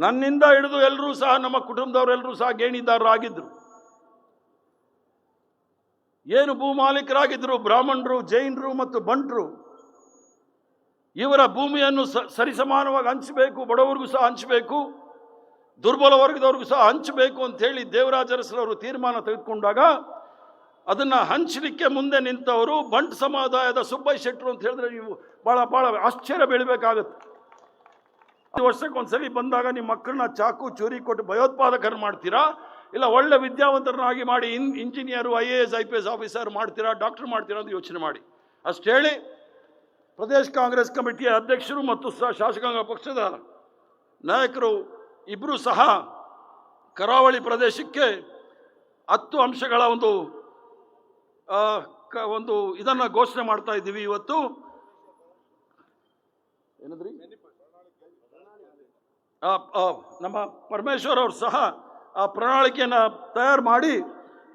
ನನ್ನಿಂದ ಹಿಡಿದು ಎಲ್ಲರೂ ಸಹ ನಮ್ಮ ಕುಟುಂಬದವರೆಲ್ಲರೂ ಸಹ ಗೇಣಿದಾರರಾಗಿದ್ದರು. ಏನು ಭೂ ಮಾಲೀಕರಾಗಿದ್ದರು ಬ್ರಾಹ್ಮಣರು, ಜೈನರು ಮತ್ತು ಬಂಟರು. ಇವರ ಭೂಮಿಯನ್ನು ಸರಿಸಮಾನವಾಗಿ ಹಂಚಬೇಕು, ಬಡವರಿಗೂ ಸಹ ಹಂಚಬೇಕು, ದುರ್ಬಲ ವರ್ಗದವ್ರಿಗೂ ಸಹ ಹಂಚಬೇಕು ಅಂತೇಳಿ ದೇವರಾಜ ಅರಸರವರು ತೀರ್ಮಾನ ತೆಗೆದುಕೊಂಡಾಗ ಅದನ್ನು ಹಂಚಲಿಕ್ಕೆ ಮುಂದೆ ನಿಂತವರು ಬಂಟ್ ಸಮುದಾಯದ ಸುಬ್ಬಯ್ಯ ಶೆಟ್ಟರು ಅಂತ ಹೇಳಿದ್ರೆ ನೀವು ಭಾಳ ಭಾಳ ಆಶ್ಚರ್ಯ ಬೀಳಬೇಕಾಗತ್ತೆ. ವರ್ಷಕ್ಕೊಂದ್ಸಲಿ ಬಂದಾಗ ನಿಮ್ಮ ಮಕ್ಕಳನ್ನ ಚಾಕು ಚೂರಿ ಕೊಟ್ಟು ಭಯೋತ್ಪಾದಕರು ಮಾಡ್ತೀರಾ, ಇಲ್ಲ ಒಳ್ಳೆ ವಿದ್ಯಾವಂತರನ್ನಾಗಿ ಮಾಡಿ ಇಂಜಿನಿಯರು, IAS IPS ಆಫೀಸರ್ ಮಾಡ್ತೀರಾ, ಡಾಕ್ಟರ್ ಮಾಡ್ತೀರಾ ಅಂತ ಯೋಚನೆ ಮಾಡಿ. ಅಷ್ಟು ಹೇಳಿ ಪ್ರದೇಶ ಕಾಂಗ್ರೆಸ್ ಕಮಿಟಿಯ ಅಧ್ಯಕ್ಷರು ಮತ್ತು ಶಾಸಕಾಂಗ ಪಕ್ಷದ ನಾಯಕರು ಇಬ್ಬರೂ ಸಹ ಕರಾವಳಿ ಪ್ರದೇಶಕ್ಕೆ 10 ಅಂಶಗಳ ಒಂದು ಇದನ್ನು ಘೋಷಣೆ ಮಾಡ್ತಾ ಇದ್ದೀವಿ. ಇವತ್ತು ಏನಂದ್ರಿ, ನಮ್ಮ ಪರಮೇಶ್ವರ್ ಅವರು ಸಹ ಆ ಪ್ರಣಾಳಿಕೆಯನ್ನು ತಯಾರು ಮಾಡಿ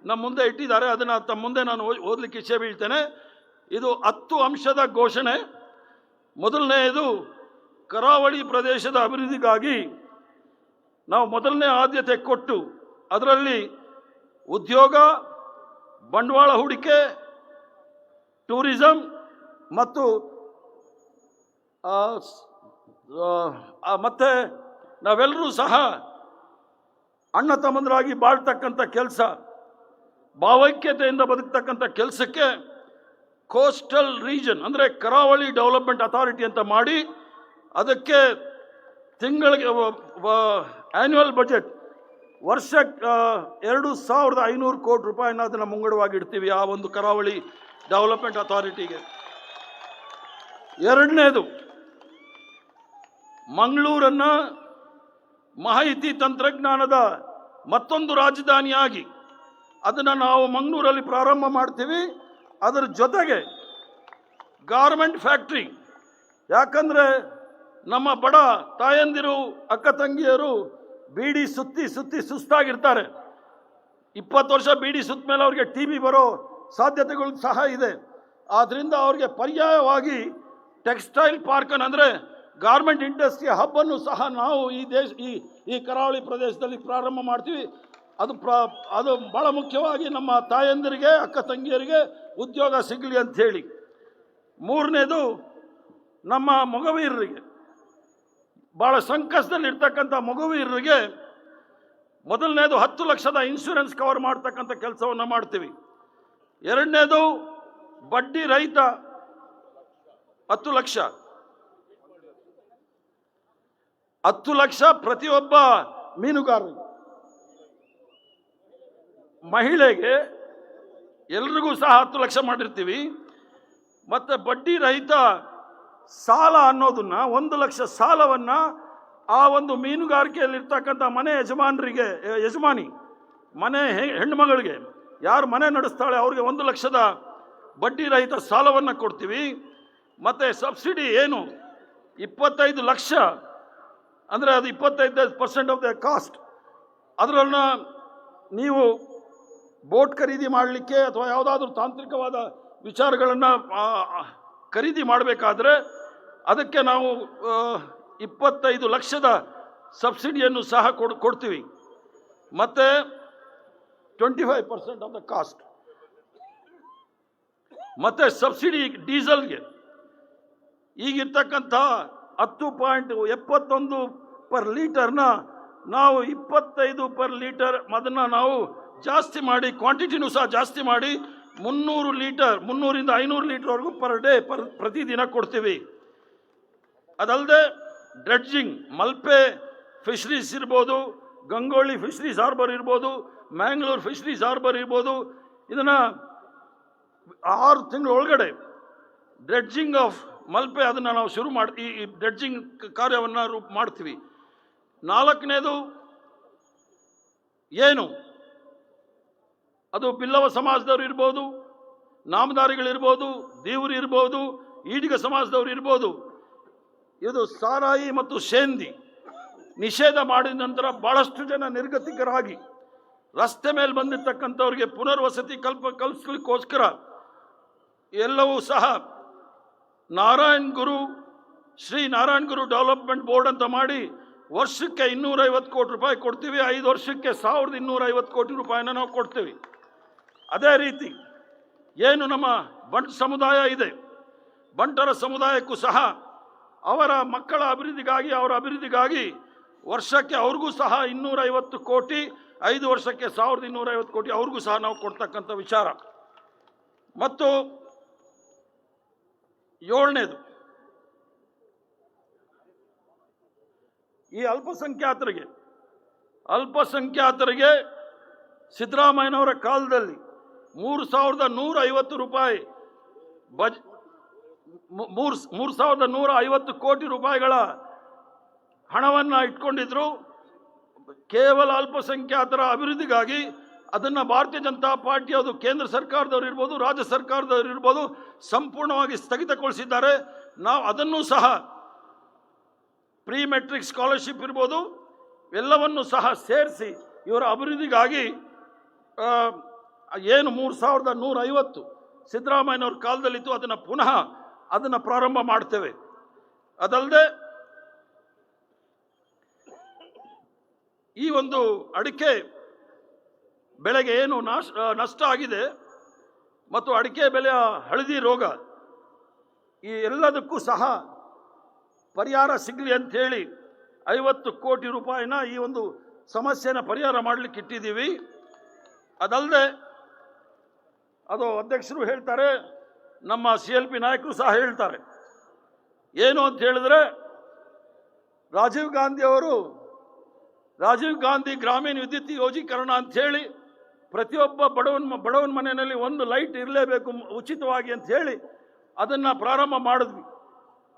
ನಮ್ಮ ಮುಂದೆ ಇಟ್ಟಿದ್ದಾರೆ. ಅದನ್ನು ತಮ್ಮ ಮುಂದೆ ನಾನು ಓದಲಿಕ್ಕೆ ಇಚ್ಛೆ ಬೀಳ್ತೇನೆ. ಇದು 10 ಅಂಶದ ಘೋಷಣೆ. ಮೊದಲನೆಯದು, ಕರಾವಳಿ ಪ್ರದೇಶದ ಅಭಿವೃದ್ಧಿಗಾಗಿ ನಾವು ಮೊದಲನೇ ಆದ್ಯತೆ ಕೊಟ್ಟು ಅದರಲ್ಲಿ ಉದ್ಯೋಗ, ಬಂಡವಾಳ ಹೂಡಿಕೆ, ಟೂರಿಸಂ ಮತ್ತು ಮತ್ತೆ ನಾವೆಲ್ಲರೂ ಸಹ ಅಣ್ಣ ತಮ್ಮಂದರಾಗಿ ಬಾಳ್ತಕ್ಕಂಥ ಕೆಲಸ, ಭಾವೈಕ್ಯತೆಯಿಂದ ಬದುಕ್ತಕ್ಕಂಥ ಕೆಲಸಕ್ಕೆ ಕೋಸ್ಟಲ್ ರೀಜನ್ ಅಂದರೆ ಕರಾವಳಿ ಡೆವಲಪ್ಮೆಂಟ್ ಅಥಾರಿಟಿ ಅಂತ ಮಾಡಿ ಅದಕ್ಕೆ ತಿಂಗಳಿಗೆ ಆ್ಯನ್ಯುವಲ್ ಬಜೆಟ್ ವರ್ಷಕ್ಕೆ 2500 ಕೋಟಿ ರೂಪಾಯಿನ ಅದನ್ನು ಮುಂಗಡವಾಗಿ ಇಡ್ತೀವಿ ಆ ಒಂದು ಕರಾವಳಿ ಡೆವಲಪ್ಮೆಂಟ್ ಅಥಾರಿಟಿಗೆ. ಎರಡನೇದು, ಮಂಗಳೂರನ್ನು ಮಾಹಿತಿ ತಂತ್ರಜ್ಞಾನದ ಮತ್ತೊಂದು ರಾಜಧಾನಿಯಾಗಿ ಅದನ್ನು ನಾವು ಮಂಗಳೂರಲ್ಲಿ ಪ್ರಾರಂಭ ಮಾಡ್ತೀವಿ. ಅದರ ಜೊತೆಗೆ ಗಾರ್ಮೆಂಟ್ ಫ್ಯಾಕ್ಟ್ರಿ, ಯಾಕಂದರೆ ನಮ್ಮ ಬಡ ತಾಯಂದಿರು, ಅಕ್ಕ ತಂಗಿಯರು ಬೀಡಿ ಸುತ್ತಿ ಸುತ್ತಿ ಸುಸ್ತಾಗಿರ್ತಾರೆ. 20 ವರ್ಷ ಬೀಡಿ ಸುತ್ತ ಮೇಲೆ ಅವ್ರಿಗೆ TB ಬರೋ ಸಾಧ್ಯತೆಗಳು ಸಹ ಇದೆ. ಆದ್ದರಿಂದ ಅವ್ರಿಗೆ ಪರ್ಯಾಯವಾಗಿ ಟೆಕ್ಸ್ಟೈಲ್ ಪಾರ್ಕನ್ನು ಅಂದರೆ ಗಾರ್ಮೆಂಟ್ ಇಂಡಸ್ಟ್ರಿ ಹಬ್ಬನ್ನು ಸಹ ನಾವು ಈ ಕರಾವಳಿ ಪ್ರದೇಶದಲ್ಲಿ ಪ್ರಾರಂಭ ಮಾಡ್ತೀವಿ. ಅದು ಭಾಳ ಮುಖ್ಯವಾಗಿ ನಮ್ಮ ತಾಯಂದಿರಿಗೆ, ಅಕ್ಕ ತಂಗಿಯರಿಗೆ ಉದ್ಯೋಗ ಸಿಗಲಿ ಅಂಥೇಳಿ. ಮೂರನೇದು, ನಮ್ಮ ಮಗುವೀರರಿಗೆ, ಭಾಳ ಸಂಕಷ್ಟದಲ್ಲಿರ್ತಕ್ಕಂಥ ಮಗುವೀರರಿಗೆ ಮೊದಲನೇದು 10 ಲಕ್ಷದ ಇನ್ಶೂರೆನ್ಸ್ ಕವರ್ ಮಾಡ್ತಕ್ಕಂಥ ಕೆಲಸವನ್ನು ಮಾಡ್ತೀವಿ. ಎರಡನೇದು, ಬಡ್ಡಿ ರಹಿತ 10 ಲಕ್ಷ 10 ಲಕ್ಷ ಪ್ರತಿಯೊಬ್ಬ ಮೀನುಗಾರರಿಗೆ, ಮಹಿಳೆಗೆ ಎಲ್ರಿಗೂ ಸಹ 10 ಲಕ್ಷ ಮಾಡಿರ್ತೀವಿ. ಮತ್ತು ಬಡ್ಡಿ ರಹಿತ ಸಾಲ ಅನ್ನೋದನ್ನ 1 ಲಕ್ಷ ಸಾಲವನ್ನು ಆ ಒಂದು ಮೀನುಗಾರಿಕೆಯಲ್ಲಿರ್ತಕ್ಕಂಥ ಮನೆ ಯಜಮಾನಿ ಮನೆ ಹೆಣ್ಣುಮಗಳಿಗೆ, ಯಾರು ಮನೆ ನಡೆಸ್ತಾಳೆ ಅವ್ರಿಗೆ 1 ಲಕ್ಷದ ಬಡ್ಡಿ ರಹಿತ ಸಾಲವನ್ನು ಕೊಡ್ತೀವಿ. ಮತ್ತು ಸಬ್ಸಿಡಿ ಏನು 25 ಲಕ್ಷ ಅಂದರೆ ಅದು 25% ಆಫ್ ದ ಕಾಸ್ಟ್. ಅದರನ್ನು ನೀವು ಬೋಟ್ ಖರೀದಿ ಮಾಡಲಿಕ್ಕೆ ಅಥವಾ ಯಾವುದಾದ್ರೂ ತಾಂತ್ರಿಕವಾದ ವಿಚಾರಗಳನ್ನು ಖರೀದಿ ಮಾಡಬೇಕಾದ್ರೆ ಅದಕ್ಕೆ ನಾವು 25 ಲಕ್ಷದ ಸಬ್ಸಿಡಿಯನ್ನು ಸಹ ಕೊಡ್ತೀವಿ. ಮತ್ತು 25% ಆಫ್ ದ ಕಾಸ್ಟ್. ಮತ್ತು ಸಬ್ಸಿಡಿ ಡೀಸೆಲ್ಗೆ ಈಗಿರ್ತಕ್ಕಂಥ 10.71 ಪರ್ ಲೀಟರ್ನ ನಾವು 25 ಪರ್ ಲೀಟರ್ ಅದನ್ನು ನಾವು ಜಾಸ್ತಿ ಮಾಡಿ, ಕ್ವಾಂಟಿಟಿನೂ ಸಹ ಜಾಸ್ತಿ ಮಾಡಿ 300 ಲೀಟರ್ 300ರಿಂದ 500 ಲೀಟರ್ವರೆಗೂ ಪರ್ ಡೇ ಪ್ರತಿದಿನ ಕೊಡ್ತೀವಿ. ಅದಲ್ಲದೆ ಡ್ರೆಡ್ಜಿಂಗ್, ಮಲ್ಪೆ ಫಿಶರೀಸ್ ಇರ್ಬೋದು, ಗಂಗೋಳಿ ಫಿಶರೀಸ್ ಹಾರ್ಬರ್ ಇರ್ಬೋದು, ಮ್ಯಾಂಗ್ಳೂರ್ ಫಿಶರೀಸ್ ಹಾರ್ಬರ್ ಇರ್ಬೋದು, ಇದನ್ನು 6 ತಿಂಗಳ ಒಳಗಡೆ ಡ್ರೆಡ್ಜಿಂಗ್ ಆಫ್ ಮಲ್ಪೆ ಅದನ್ನು ನಾವು ಶುರು ಮಾಡಿ ಈ ಡ್ರೆಡ್ಜಿಂಗ್ ಕಾರ್ಯವನ್ನು ಮಾಡ್ತೀವಿ. ನಾಲ್ಕನೇದು ಏನು, ಅದು ಬಿಲ್ಲವ ಸಮಾಜದವ್ರು ಇರ್ಬೋದು, ನಾಮದಾರಿಗಳಿರ್ಬೋದು, ದೇವರು ಇರ್ಬೋದು, ಈಡಿಗ ಸಮಾಜದವ್ರು ಇರ್ಬೋದು, ಇದು ಸಾರಾಯಿ ಮತ್ತು ಶೇಂದಿ ನಿಷೇಧ ಮಾಡಿದ ನಂತರ ಭಾಳಷ್ಟು ಜನ ನಿರ್ಗತಿಕರಾಗಿ ರಸ್ತೆ ಮೇಲೆ ಬಂದಿರತಕ್ಕಂಥವ್ರಿಗೆ ಪುನರ್ವಸತಿ ಕಲ್ಪಿಸ್ಲಿಕ್ಕೋಸ್ಕರ ಎಲ್ಲವೂ ಸಹ ಶ್ರೀ ನಾರಾಯಣ್ ಗುರು ಡೆವಲಪ್ಮೆಂಟ್ ಬೋರ್ಡ್ ಅಂತ ಮಾಡಿ ವರ್ಷಕ್ಕೆ 250 ಕೋಟಿ ರೂಪಾಯಿ ಕೊಡ್ತೀವಿ, 5 ವರ್ಷಕ್ಕೆ 1250 ಕೋಟಿ ರೂಪಾಯಿನ ನಾವು ಕೊಡ್ತೀವಿ. ಅದೇ ರೀತಿ ಏನು ನಮ್ಮ ಬಂಟ ಸಮುದಾಯ ಇದೆ, ಬಂಟರ ಸಮುದಾಯಕ್ಕೂ ಸಹ ಅವರ ಮಕ್ಕಳ ಅಭಿವೃದ್ಧಿಗಾಗಿ, ಅವರ ಅಭಿವೃದ್ಧಿಗಾಗಿ ವರ್ಷಕ್ಕೆ ಅವ್ರಿಗೂ ಸಹ 250 ಕೋಟಿ, 5 ವರ್ಷಕ್ಕೆ 1250 ಕೋಟಿ ಅವ್ರಿಗೂ ಸಹ ನಾವು ಕೊಡ್ತಕ್ಕಂಥ ವಿಚಾರ. ಮತ್ತು 7ನೇದು, ಈ ಅಲ್ಪಸಂಖ್ಯಾತರಿಗೆ ಸಿದ್ದರಾಮಯ್ಯನವರ ಕಾಲದಲ್ಲಿ 3150 ರೂಪಾಯಿ 3150 ಕೋಟಿ ರೂಪಾಯಿಗಳ ಹಣವನ್ನು ಇಟ್ಕೊಂಡಿದ್ರು ಕೇವಲ ಅಲ್ಪಸಂಖ್ಯಾತರ ಅಭಿವೃದ್ಧಿಗಾಗಿ. ಅದನ್ನು ಭಾರತೀಯ ಜನತಾ ಪಾರ್ಟಿ, ಅದು ಕೇಂದ್ರ ಸರ್ಕಾರದವರು ಇರ್ಬೋದು, ರಾಜ್ಯ ಸರ್ಕಾರದವರು ಇರ್ಬೋದು, ಸಂಪೂರ್ಣವಾಗಿ ಸ್ಥಗಿತಗೊಳಿಸಿದ್ದಾರೆ. ನಾವು ಅದನ್ನು ಸಹ ಪ್ರೀ ಮೆಟ್ರಿಕ್ ಸ್ಕಾಲರ್ಶಿಪ್ ಇರ್ಬೋದು, ಎಲ್ಲವನ್ನು ಸಹ ಸೇರಿಸಿ ಇವರ ಅಭಿವೃದ್ಧಿಗಾಗಿ ಏನು 3150 ಸಿದ್ದರಾಮಯ್ಯನವ್ರ ಕಾಲದಲ್ಲಿತ್ತು, ಅದನ್ನು ಪುನಃ ಪ್ರಾರಂಭ ಮಾಡ್ತೇವೆ. ಅದಲ್ಲದೆ ಈ ಒಂದು ಅಡಿಕೆ ಬೆಳೆಗೆ ಏನು ನಷ್ಟ ಆಗಿದೆ ಮತ್ತು ಅಡಿಕೆ ಬೆಲೆಯ ಹಳದಿ ರೋಗ, ಈ ಎಲ್ಲದಕ್ಕೂ ಸಹ ಪರಿಹಾರ ಸಿಗಲಿ ಅಂಥೇಳಿ 50 ಕೋಟಿ ರೂಪಾಯಿನ ಈ ಒಂದು ಸಮಸ್ಯೆನ ಪರಿಹಾರ ಮಾಡಲಿಕ್ಕೆ ಇಟ್ಟಿದ್ದೀವಿ. ಅದಲ್ಲದೆ ಅದು ಅಧ್ಯಕ್ಷರು ಹೇಳ್ತಾರೆ, ನಮ್ಮ CLP ನಾಯಕರು ಸಹ ಹೇಳ್ತಾರೆ. ಏನು ಅಂತ ಹೇಳಿದ್ರೆ, ರಾಜೀವ್ ಗಾಂಧಿ ಗ್ರಾಮೀಣ ವಿದ್ಯುತ್ ಯೋಜೀಕರಣ ಅಂಥೇಳಿ ಪ್ರತಿಯೊಬ್ಬ ಬಡವನ ಮನೆಯಲ್ಲಿ ಒಂದು ಲೈಟ್ ಇರಲೇಬೇಕು ಉಚಿತವಾಗಿ ಅಂತ ಹೇಳಿ ಅದನ್ನು ಪ್ರಾರಂಭ ಮಾಡಿದ್ವಿ.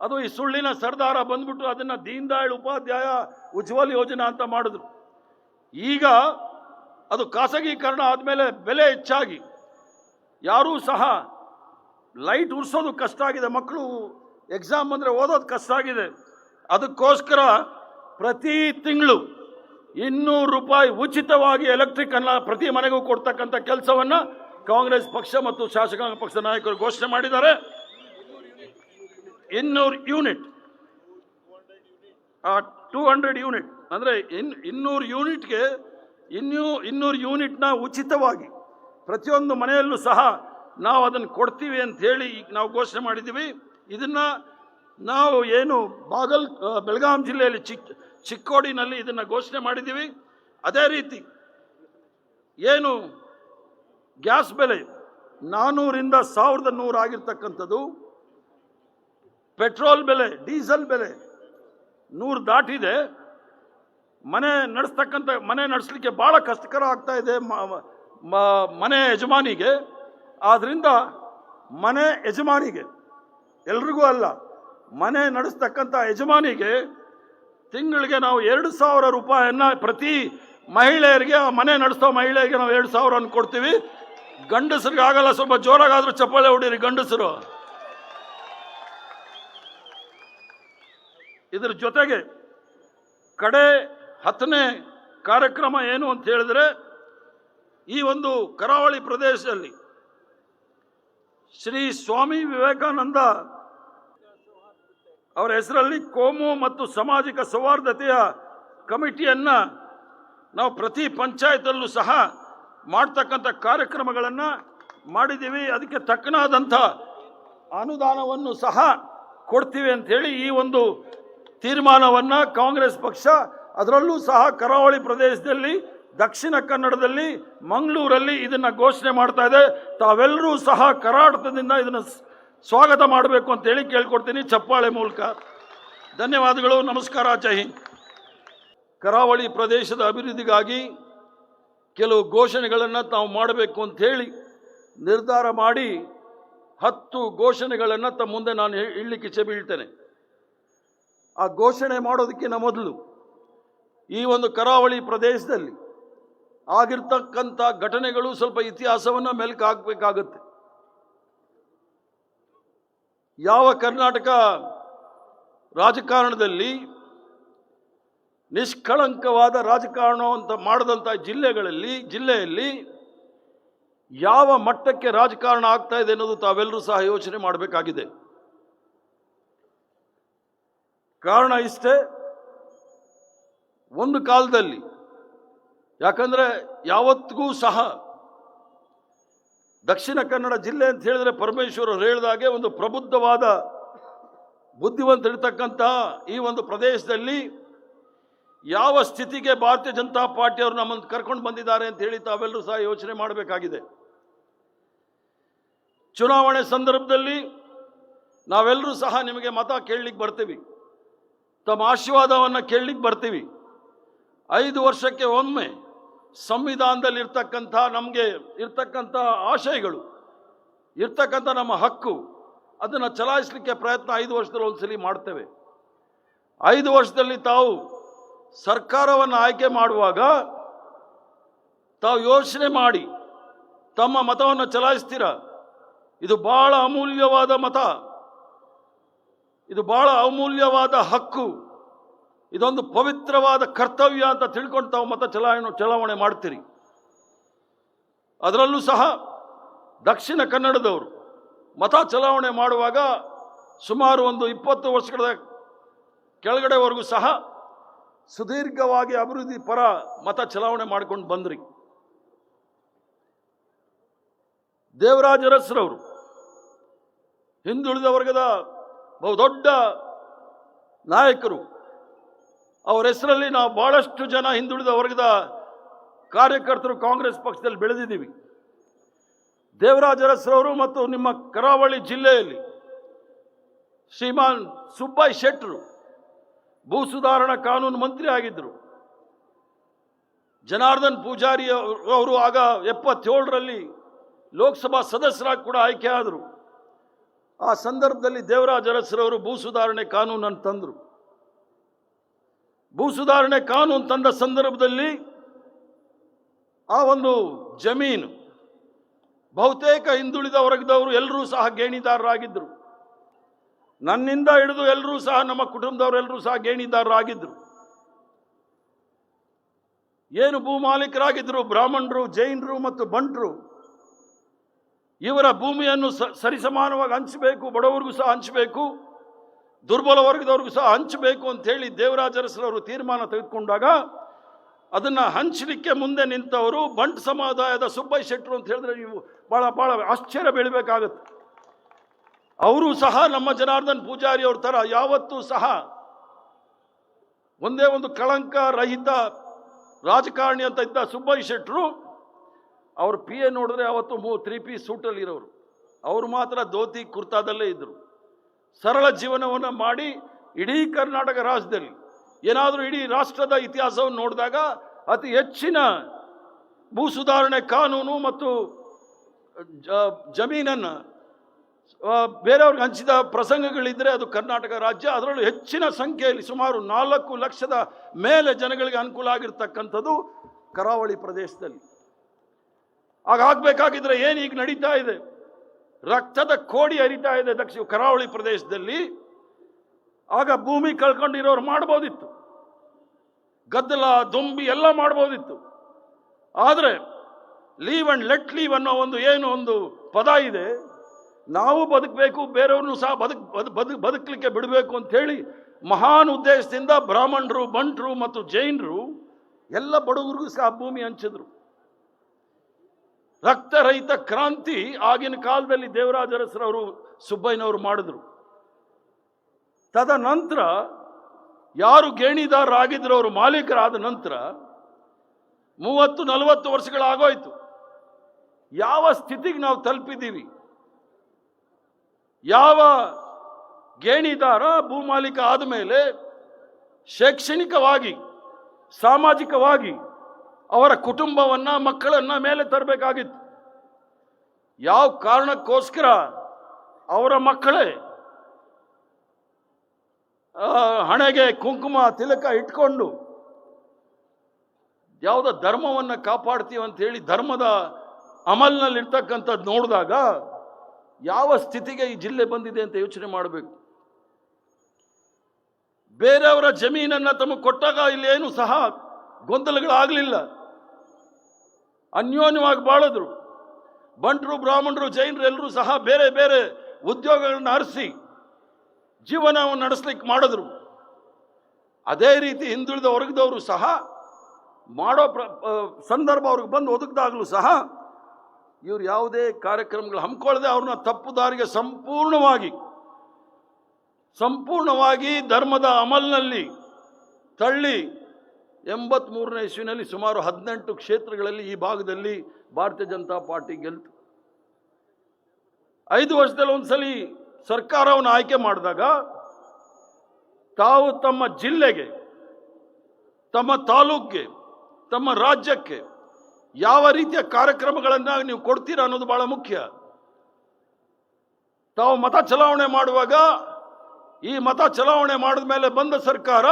ಅದು ಈ ಸುಳ್ಳಿನ ಸರ್ದಾರ ಬಂದ್ಬಿಟ್ಟು ಅದನ್ನು ದೀನ್ ದಯಾಳ್ ಉಪಾಧ್ಯಾಯ ಉಜ್ವಲ್ ಯೋಜನಾ ಅಂತ ಮಾಡಿದ್ರು. ಈಗ ಅದು ಖಾಸಗೀಕರಣ ಆದಮೇಲೆ ಬೆಲೆ ಹೆಚ್ಚಾಗಿ ಯಾರೂ ಸಹ ಲೈಟ್ ಉರ್ಸೋದು ಕಷ್ಟ ಆಗಿದೆ, ಮಕ್ಕಳು ಎಕ್ಸಾಮ್ ಬಂದರೆ ಓದೋದು ಕಷ್ಟ ಆಗಿದೆ. ಅದಕ್ಕೋಸ್ಕರ ಪ್ರತಿ ತಿಂಗಳು 200 ರೂಪಾಯಿ ಉಚಿತವಾಗಿ ಎಲೆಕ್ಟ್ರಿಕ್ ಅನ್ನ ಪ್ರತಿ ಮನೆಗೂ ಕೊಡ್ತಕ್ಕಂಥ ಕೆಲಸವನ್ನು ಕಾಂಗ್ರೆಸ್ ಪಕ್ಷ ಮತ್ತು ಶಾಸಕಾಂಗ ಪಕ್ಷದ ನಾಯಕರು ಘೋಷಣೆ ಮಾಡಿದ್ದಾರೆ. 200 ಯೂನಿಟ್, 200 ಯೂನಿಟ್ ಅಂದರೆ 200 ಯೂನಿಟ್ಗೆ 200 ಯೂನಿಟ್ನ ಉಚಿತವಾಗಿ ಪ್ರತಿಯೊಂದು ಮನೆಯಲ್ಲೂ ಸಹ ನಾವು ಅದನ್ನು ಕೊಡ್ತೀವಿ ಅಂತ ಹೇಳಿ ಈಗ ನಾವು ಘೋಷಣೆ ಮಾಡಿದ್ದೀವಿ. ಇದನ್ನು ನಾವು ಏನು ಬೆಳಗಾಂ ಜಿಲ್ಲೆಯಲ್ಲಿ ಚಿಕ್ಕೋಡಿನಲ್ಲಿ ಇದನ್ನು ಘೋಷಣೆ ಮಾಡಿದ್ದೀವಿ. ಅದೇ ರೀತಿ ಏನು ಗ್ಯಾಸ್ ಬೆಲೆ 400ರಿಂದ 1100 ಆಗಿರ್ತಕ್ಕಂಥದ್ದು, ಪೆಟ್ರೋಲ್ ಬೆಲೆ, ಡೀಸೆಲ್ ಬೆಲೆ 100 ದಾಟಿದೆ. ಮನೆ ನಡೆಸಲಿಕ್ಕೆ ಭಾಳ ಕಷ್ಟಕರ ಆಗ್ತಾ ಇದೆ ಮನೆ ಯಜಮಾನಿಗೆ. ಆದ್ದರಿಂದ ಮನೆ ಯಜಮಾನಿಗೆ, ಎಲ್ರಿಗೂ ಅಲ್ಲ, ಮನೆ ನಡೆಸ್ತಕ್ಕಂಥ ಯಜಮಾನಿಗೆ ತಿಂಗಳಿಗೆ ನಾವು 2000 ರೂಪಾಯಿಯನ್ನು ಪ್ರತಿ ಮಹಿಳೆಯರಿಗೆ, ಆ ಮನೆ ನಡೆಸೋ ಮಹಿಳೆಯರಿಗೆ ನಾವು 2000 ಕೊಡ್ತೀವಿ. ಗಂಡಸರಿಗೆ ಆಗಲ್ಲ, ಸ್ವಲ್ಪ ಜೋರಾಗಾದ್ರೂ ಚಪ್ಪಾಳೆ ಹೊಡೀರಿ ಗಂಡಸರು. ಇದರ ಜೊತೆಗೆ ಕಡೆ 10ನೇ ಕಾರ್ಯಕ್ರಮ ಏನು ಅಂತ ಹೇಳಿದ್ರೆ, ಈ ಒಂದು ಕರಾವಳಿ ಪ್ರದೇಶದಲ್ಲಿ ಶ್ರೀ ಸ್ವಾಮಿ ವಿವೇಕಾನಂದ ಅವರ ಹೆಸರಲ್ಲಿ ಕೋಮು ಮತ್ತು ಸಾಮಾಜಿಕ ಸೌಹಾರ್ದತೆಯ ಕಮಿಟಿಯನ್ನು ನಾವು ಪ್ರತಿ ಪಂಚಾಯತಲ್ಲೂ ಸಹ ಮಾಡ್ತಕ್ಕಂಥ ಕಾರ್ಯಕ್ರಮಗಳನ್ನು ಮಾಡಿದ್ದೀವಿ. ಅದಕ್ಕೆ ತಕ್ಕನಾದಂಥ ಅನುದಾನವನ್ನು ಸಹ ಕೊಡ್ತೀವಿ ಅಂಥೇಳಿ ಈ ಒಂದು ತೀರ್ಮಾನವನ್ನು ಕಾಂಗ್ರೆಸ್ ಪಕ್ಷ, ಅದರಲ್ಲೂ ಸಹ ಕರಾವಳಿ ಪ್ರದೇಶದಲ್ಲಿ, ದಕ್ಷಿಣ ಕನ್ನಡದಲ್ಲಿ, ಮಂಗಳೂರಲ್ಲಿ ಇದನ್ನು ಘೋಷಣೆ ಮಾಡ್ತಾ ಇದೆ. ತಾವೆಲ್ಲರೂ ಸಹ ಕರ್ನಾಟಕದಿಂದ ಇದನ್ನು ಸ್ವಾಗತ ಮಾಡಬೇಕು ಅಂತೇಳಿ ಕೇಳ್ಕೊಡ್ತೀನಿ ಚಪ್ಪಾಳೆ ಮೂಲಕ. ಧನ್ಯವಾದಗಳು. ನಮಸ್ಕಾರ. ಜೈ ಹಿಂದ್. ಕರಾವಳಿ ಪ್ರದೇಶದ ಅಭಿವೃದ್ಧಿಗಾಗಿ ಕೆಲವು ಘೋಷಣೆಗಳನ್ನು ನಾವು ಮಾಡಬೇಕು ಅಂಥೇಳಿ ನಿರ್ಧಾರ ಮಾಡಿ 10 ಘೋಷಣೆಗಳನ್ನು ತಮ್ಮ ಮುಂದೆ ನಾನು ಹೇಳಲಿಕ್ಕೆ ಇಚ್ಛೆ ಬೀಳ್ತೇನೆ. ಆ ಘೋಷಣೆ ಮಾಡೋದಕ್ಕಿಂತ ಮೊದಲು ಈ ಒಂದು ಕರಾವಳಿ ಪ್ರದೇಶದಲ್ಲಿ ಆಗಿರ್ತಕ್ಕಂಥ ಘಟನೆಗಳು ಸ್ವಲ್ಪ ಇತಿಹಾಸವನ್ನು ಮೆಲುಕು ಹಾಕಬೇಕಾಗುತ್ತೆ. ಯಾವ ಕರ್ನಾಟಕ ರಾಜಕಾರಣದಲ್ಲಿ ನಿಷ್ಕಳಂಕವಾದ ರಾಜಕಾರಣ ಅಂತ ಮಾಡಿದಂಥ ಜಿಲ್ಲೆಯಲ್ಲಿ ಯಾವ ಮಟ್ಟಕ್ಕೆ ರಾಜಕಾರಣ ಆಗ್ತಾ ಇದೆ ಅನ್ನೋದು ತಾವೆಲ್ಲರೂ ಸಹ ಯೋಚನೆ ಮಾಡಬೇಕಾಗಿದೆ. ಕಾರಣ ಇಷ್ಟೇ, ಒಂದು ಕಾಲದಲ್ಲಿ, ಯಾಕಂದರೆ ಯಾವತ್ತಿಗೂ ಸಹ ದಕ್ಷಿಣ ಕನ್ನಡ ಜಿಲ್ಲೆ ಅಂತ ಹೇಳಿದ್ರೆ ಪರಮೇಶ್ವರ್ ಅವರು ಹೇಳಿದಾಗೆ ಒಂದು ಪ್ರಬುದ್ಧವಾದ ಬುದ್ಧಿವಂತರಿರ್ತಕ್ಕಂಥ ಈ ಒಂದು ಪ್ರದೇಶದಲ್ಲಿ ಯಾವ ಸ್ಥಿತಿಗೆ ಭಾರತೀಯ ಜನತಾ ಪಾರ್ಟಿಯವರು ನಮ್ಮನ್ನು ಕರ್ಕೊಂಡು ಬಂದಿದ್ದಾರೆ ಅಂತ ಹೇಳಿ ತಾವೆಲ್ಲರೂ ಸಹ ಯೋಚನೆ ಮಾಡಬೇಕಾಗಿದೆ. ಚುನಾವಣೆ ಸಂದರ್ಭದಲ್ಲಿ ನಾವೆಲ್ಲರೂ ಸಹ ನಿಮಗೆ ಮತ ಕೇಳಲಿಕ್ಕೆ ಬರ್ತೀವಿ, ತಮ್ಮ ಆಶೀರ್ವಾದವನ್ನು ಕೇಳಲಿಕ್ಕೆ ಬರ್ತೀವಿ. 5 ವರ್ಷಕ್ಕೆ ಒಮ್ಮೆ ಸಂವಿಧಾನದಲ್ಲಿ ಇರ್ತಕ್ಕಂಥ ನಮಗೆ ಇರ್ತಕ್ಕಂಥ ಆಶಯಗಳು, ಇರ್ತಕ್ಕಂಥ ನಮ್ಮ ಹಕ್ಕು, ಅದನ್ನು ಚಲಾಯಿಸಲಿಕ್ಕೆ ಪ್ರಯತ್ನ 5 ವರ್ಷದಲ್ಲಿ ಒಂದ್ಸಲಿ ಮಾಡ್ತೇವೆ. 5 ವರ್ಷದಲ್ಲಿ ತಾವು ಸರ್ಕಾರವನ್ನು ಆಯ್ಕೆ ಮಾಡುವಾಗ ತಾವು ಯೋಚನೆ ಮಾಡಿ ತಮ್ಮ ಮತವನ್ನು ಚಲಾಯಿಸ್ತೀರ. ಇದು ಬಹಳ ಅಮೂಲ್ಯವಾದ ಮತ, ಇದು ಬಹಳ ಅಮೂಲ್ಯವಾದ ಹಕ್ಕು, ಇದೊಂದು ಪವಿತ್ರವಾದ ಕರ್ತವ್ಯ ಅಂತ ತಿಳ್ಕೊಂಡು ತಾವು ಮತ ಚಲಾವಣೆ ಮಾಡ್ತೀರಿ. ಅದರಲ್ಲೂ ಸಹ ದಕ್ಷಿಣ ಕನ್ನಡದವರು ಮತ ಚಲಾವಣೆ ಮಾಡುವಾಗ ಸುಮಾರು ಒಂದು 20 ವರ್ಷಗಳ ಕೆಳಗಡೆವರೆಗೂ ಸಹ ಸುದೀರ್ಘವಾಗಿ ಅಭಿವೃದ್ಧಿ ಪರ ಮತ ಚಲಾವಣೆ ಮಾಡ್ಕೊಂಡು ಬಂದ್ರಿ. ದೇವರಾಜ ಅರಸರವರು ಹಿಂದುಳಿದ ವರ್ಗದ ಬಹುದೊಡ್ಡ ನಾಯಕರು. ಅವರ ಹೆಸರಲ್ಲಿ ನಾವು ಬಹಳಷ್ಟು ಜನ ಹಿಂದುಳಿದ ವರ್ಗದ ಕಾರ್ಯಕರ್ತರು ಕಾಂಗ್ರೆಸ್ ಪಕ್ಷದಲ್ಲಿ ಬೆಳೆದಿದ್ದೀವಿ. ದೇವರಾಜ ಅರಸರವರು ಮತ್ತು ನಿಮ್ಮ ಕರಾವಳಿ ಜಿಲ್ಲೆಯಲ್ಲಿ ಶ್ರೀಮಾನ್ ಸುಬ್ಬಾಯಿ ಶೆಟ್ಟರು ಭೂ ಸುಧಾರಣಾ ಕಾನೂನು ಮಂತ್ರಿ ಆಗಿದ್ದರು. ಜನಾರ್ದನ್ ಪೂಜಾರಿ ಅವರು ಆಗ 77ರಲ್ಲಿ ಲೋಕಸಭಾ ಸದಸ್ಯರಾಗಿ ಕೂಡ ಆಯ್ಕೆ ಆದರು. ಆ ಸಂದರ್ಭದಲ್ಲಿ ದೇವರಾಜ ಅರಸರವರು ಭೂ ಸುಧಾರಣೆ ಕಾನೂನನ್ನು ತಂದರು. ಭೂ ಸುಧಾರಣೆ ಕಾನೂನು ತಂದ ಸಂದರ್ಭದಲ್ಲಿ ಆ ಒಂದು ಜಮೀನು ಬಹುತೇಕ ಹಿಂದುಳಿದ ವರ್ಗದವರು ಎಲ್ಲರೂ ಸಹ ಗೇಣಿದಾರರಾಗಿದ್ದರು. ನನ್ನಿಂದ ಹಿಡಿದು ಎಲ್ಲರೂ ಸಹ ನಮ್ಮ ಕುಟುಂಬದವರೆಲ್ಲರೂ ಸಹ ಗೇಣಿದಾರರಾಗಿದ್ದರು. ಏನು ಭೂ ಮಾಲೀಕರಾಗಿದ್ದರು ಬ್ರಾಹ್ಮಣರು, ಜೈನರು ಮತ್ತು ಬಂಟರು. ಇವರ ಭೂಮಿಯನ್ನು ಸರಿಸಮಾನವಾಗಿ ಹಂಚಬೇಕು, ಬಡವರಿಗೂ ಸಹ ಹಂಚಬೇಕು, ದುರ್ಬಲ ವರ್ಗದವ್ರಿಗೂ ಸಹ ಹಂಚಬೇಕು ಅಂತ ಹೇಳಿ ದೇವರಾಜ ಅರಸರವರು ತೀರ್ಮಾನ ತೆಗೆದುಕೊಂಡಾಗ ಅದನ್ನು ಹಂಚಲಿಕ್ಕೆ ಮುಂದೆ ನಿಂತವರು ಬಂಟ್ ಸಮುದಾಯದ ಸುಬ್ಬಾಯಿ ಶೆಟ್ಟರು ಅಂತ ಹೇಳಿದ್ರೆ ನೀವು ಬಹಳ ಆಶ್ಚರ್ಯ ಬೀಳಬೇಕಾಗತ್ತೆ. ಅವರು ಸಹ ನಮ್ಮ ಜನಾರ್ದನ್ ಪೂಜಾರಿ ಅವ್ರ ಥರ ಯಾವತ್ತೂ ಸಹ ಒಂದೇ ಒಂದು ಕಳಂಕ ರಹಿತ ರಾಜಕಾರಣಿ ಅಂತ ಇದ್ದ ಸುಬ್ಬಾಯಿ ಶೆಟ್ಟರು. ಅವ್ರ PA ನೋಡಿದ್ರೆ ಅವತ್ತು 3 ಪೀಸ್ ಸೂಟಲ್ಲಿ ಇರೋರು, ಅವರು ಮಾತ್ರ ಧೋತಿ ಕುರ್ತಾದಲ್ಲೇ ಇದ್ದರು. ಸರಳ ಜೀವನವನ್ನು ಮಾಡಿ ಇಡೀ ಕರ್ನಾಟಕ ರಾಜ್ಯದಲ್ಲಿ ಏನಾದರೂ ಇಡೀ ರಾಷ್ಟ್ರದ ಇತಿಹಾಸವನ್ನು ನೋಡಿದಾಗ ಅತಿ ಹೆಚ್ಚಿನ ಭೂ ಸುಧಾರಣೆ ಕಾನೂನು ಮತ್ತು ಜಮೀನನ್ನು ಬೇರೆಯವ್ರಿಗೆ ಹಂಚಿದ ಪ್ರಸಂಗಗಳಿದ್ದರೆ ಅದು ಕರ್ನಾಟಕ ರಾಜ್ಯ. ಅದರಲ್ಲೂ ಹೆಚ್ಚಿನ ಸಂಖ್ಯೆಯಲ್ಲಿ ಸುಮಾರು 4 ಲಕ್ಷದ ಮೇಲೆ ಜನಗಳಿಗೆ ಅನುಕೂಲ ಆಗಿರ್ತಕ್ಕಂಥದ್ದು ಕರಾವಳಿ ಪ್ರದೇಶದಲ್ಲಿ. ಹಾಗಾಗಬೇಕಾಗಿದ್ರೆ ಏನು ಈಗ ನಡೀತಾ ಇದೆ, ರಕ್ತದ ಕೋಡಿ ಹರಿತಾ ಇದೆ ಕರಾವಳಿ ಪ್ರದೇಶದಲ್ಲಿ. ಆಗ ಭೂಮಿ ಕಳ್ಕೊಂಡಿರೋರು ಮಾಡ್ಬೋದಿತ್ತು, ಗದ್ದಲ ದೊಂಬಿ ಎಲ್ಲ ಮಾಡ್ಬೋದಿತ್ತು. ಆದರೆ ಲೀವ್ ಅಂಡ್ ಲೆಟ್ ಲೀವ್ ಅನ್ನೋ ಒಂದು ಪದ ಇದೆ. ನಾವು ಬದುಕಬೇಕು, ಬೇರೆಯವ್ರನ್ನೂ ಸಹ ಬದುಕಲಿಕ್ಕೆ ಬಿಡಬೇಕು ಅಂತ ಹೇಳಿ ಮಹಾನ್ ಉದ್ದೇಶದಿಂದ ಬ್ರಾಹ್ಮಣರು, ಬಂಟರು ಮತ್ತು ಜೈನರು ಎಲ್ಲ ಬಡವರಿಗೂ ಸಹ ಭೂಮಿ ಹಂಚಿದ್ರು. ರಕ್ತರಹಿತ ಕ್ರಾಂತಿ ಆಗಿನ ಕಾಲದಲ್ಲಿ ದೇವರಾಜ ಅರಸರವರು ಸುಬ್ಬಯ್ಯನವರು ಮಾಡಿದ್ರು. ತದನಂತರ ಯಾರು ಗೇಣಿದಾರರಾಗಿದ್ರು ಅವರು ಮಾಲೀಕರಾದ ನಂತರ 30-40 ವರ್ಷಗಳಾಗೋಯ್ತು. ಯಾವ ಸ್ಥಿತಿಗೆ ನಾವು ತಲುಪಿದ್ದೀವಿ? ಯಾವ ಗೇಣಿದಾರ ಭೂಮಾಲೀಕ ಆದಮೇಲೆ ಶೈಕ್ಷಣಿಕವಾಗಿ, ಸಾಮಾಜಿಕವಾಗಿ ಅವರ ಕುಟುಂಬವನ್ನು, ಮಕ್ಕಳನ್ನು ಮೇಲೆ ತರಬೇಕಾಗಿತ್ತು. ಯಾವ ಕಾರಣಕ್ಕೋಸ್ಕರ ಅವರ ಮಕ್ಕಳೇ ಹಣೆಗೆ ಕುಂಕುಮ ತಿಲಕ ಇಟ್ಕೊಂಡು ಯಾವುದೋ ಧರ್ಮವನ್ನು ಕಾಪಾಡ್ತೀವಿ ಅಂತ ಹೇಳಿ ಧರ್ಮದ ಅಮಲ್ನಲ್ಲಿರ್ತಕ್ಕಂಥದ್ದು ನೋಡಿದಾಗ ಯಾವ ಸ್ಥಿತಿಗೆ ಈ ಜಿಲ್ಲೆ ಬಂದಿದೆ ಅಂತ ಯೋಚನೆ ಮಾಡಬೇಕು. ಬೇರೆಯವರ ಜಮೀನನ್ನು ತಮಗೆ ಕೊಟ್ಟಾಗ ಇಲ್ಲೇನು ಸಹ ಗೊಂದಲಗಳಾಗಲಿಲ್ಲ, ಅನ್ಯೋನ್ಯವಾಗಿ ಬಾಳಿದ್ರು. ಬಂಟರು, ಬ್ರಾಹ್ಮಣರು, ಜೈನರು ಎಲ್ಲರೂ ಸಹ ಬೇರೆ ಬೇರೆ ಉದ್ಯೋಗಗಳನ್ನು ಅರಸಿ ಜೀವನವನ್ನು ನಡೆಸಲಿಕ್ಕೆ ಮಾಡಿದ್ರು. ಅದೇ ರೀತಿ ಹಿಂದುಳಿದ ವರ್ಗದವರು ಸಹ ಮಾಡೋ ಸಂದರ್ಭ ಅವ್ರಿಗೆ ಬಂದು ಒದಗಿದಾಗಲೂ ಸಹ ಇವರು ಯಾವುದೇ ಕಾರ್ಯಕ್ರಮಗಳು ಹಮ್ಮಿಕೊಳ್ಳದೆ ಅವ್ರನ್ನ ತಪ್ಪು ದಾರಿಗೆ ಸಂಪೂರ್ಣವಾಗಿ ಧರ್ಮದ ಅಮಲ್ನಲ್ಲಿ ತಳ್ಳಿ 83ನೇ ಇಸ್ವಿನಲ್ಲಿ ಸುಮಾರು 18 ಕ್ಷೇತ್ರಗಳಲ್ಲಿ ಈ ಭಾಗದಲ್ಲಿ ಭಾರತೀಯ ಜನತಾ ಪಾರ್ಟಿ ಗೆಲ್ತು. 5 ವರ್ಷದಲ್ಲಿ ಒಂದ್ಸಲಿ ಸರ್ಕಾರವನ್ನು ಆಯ್ಕೆ ಮಾಡಿದಾಗ ತಾವು ತಮ್ಮ ಜಿಲ್ಲೆಗೆ, ತಮ್ಮ ತಾಲೂಕಿಗೆ, ತಮ್ಮ ರಾಜ್ಯಕ್ಕೆ ಯಾವ ರೀತಿಯ ಕಾರ್ಯಕ್ರಮಗಳನ್ನು ನೀವು ಕೊಡ್ತೀರಾ ಅನ್ನೋದು ಬಹಳ ಮುಖ್ಯ. ತಾವು ಮತ ಚಲಾವಣೆ ಮಾಡುವಾಗ ಈ ಮತ ಚಲಾವಣೆ ಮಾಡಿದ ಮೇಲೆ ಬಂದ ಸರ್ಕಾರ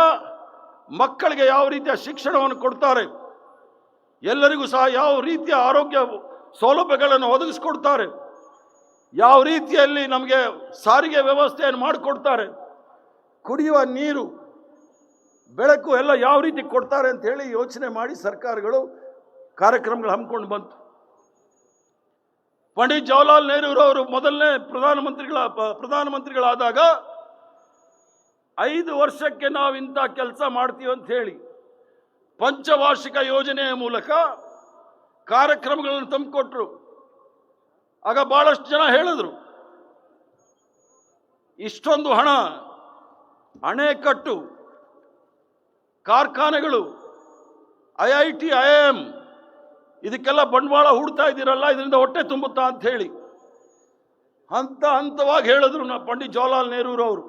ಮಕ್ಕಳಿಗೆ ಯಾವ ರೀತಿಯ ಶಿಕ್ಷಣವನ್ನು ಕೊಡ್ತಾರೆ, ಎಲ್ಲರಿಗೂ ಸಹ ಯಾವ ರೀತಿಯ ಆರೋಗ್ಯ ಸೌಲಭ್ಯಗಳನ್ನು ಒದಗಿಸ್ಕೊಡ್ತಾರೆ, ಯಾವ ರೀತಿಯಲ್ಲಿ ನಮಗೆ ಸಾರಿಗೆ ವ್ಯವಸ್ಥೆಯನ್ನು ಮಾಡಿಕೊಡ್ತಾರೆ, ಕುಡಿಯುವ ನೀರು, ಬೆಳಕು ಎಲ್ಲ ಯಾವ ರೀತಿ ಕೊಡ್ತಾರೆ ಅಂತ ಹೇಳಿ ಯೋಚನೆ ಮಾಡಿ ಸರ್ಕಾರಗಳು ಕಾರ್ಯಕ್ರಮಗಳು ಹಮ್ಮಿಕೊಂಡು ಬಂತು. ಪಂಡಿತ್ ಜವಾಹರ್ಲಾಲ್ ನೆಹರೂರವರು ಮೊದಲನೇ ಪ್ರಧಾನಮಂತ್ರಿಗಳಾದಾಗ 5 ವರ್ಷಕ್ಕೆ ನಾವು ಇಂಥ ಕೆಲಸ ಮಾಡ್ತೀವಿ ಅಂತ ಹೇಳಿ ಪಂಚವಾರ್ಷಿಕ ಯೋಜನೆಯ ಮೂಲಕ ಕಾರ್ಯಕ್ರಮಗಳನ್ನು ತಂದುಕೊಟ್ರು. ಆಗ ಬಹಳಷ್ಟು ಜನ ಹೇಳಿದ್ರು, ಇಷ್ಟೊಂದು ಹಣ, ಅಣೆಕಟ್ಟು, ಕಾರ್ಖಾನೆಗಳು, IIT, IIM ಇದಕ್ಕೆಲ್ಲ ಬಂಡವಾಳ ಹೂಡ್ತಾ ಇದ್ದೀರಲ್ಲ, ಇದರಿಂದ ಹೊಟ್ಟೆ ತುಂಬುತ್ತಾ ಅಂತ ಹೇಳಿ ಹಂತವಾಗಿ ಹೇಳಿದ್ರು ಪಂಡಿತ್ ಜವಾಹರ್ಲಾಲ್ ನೆಹರೂರವರು.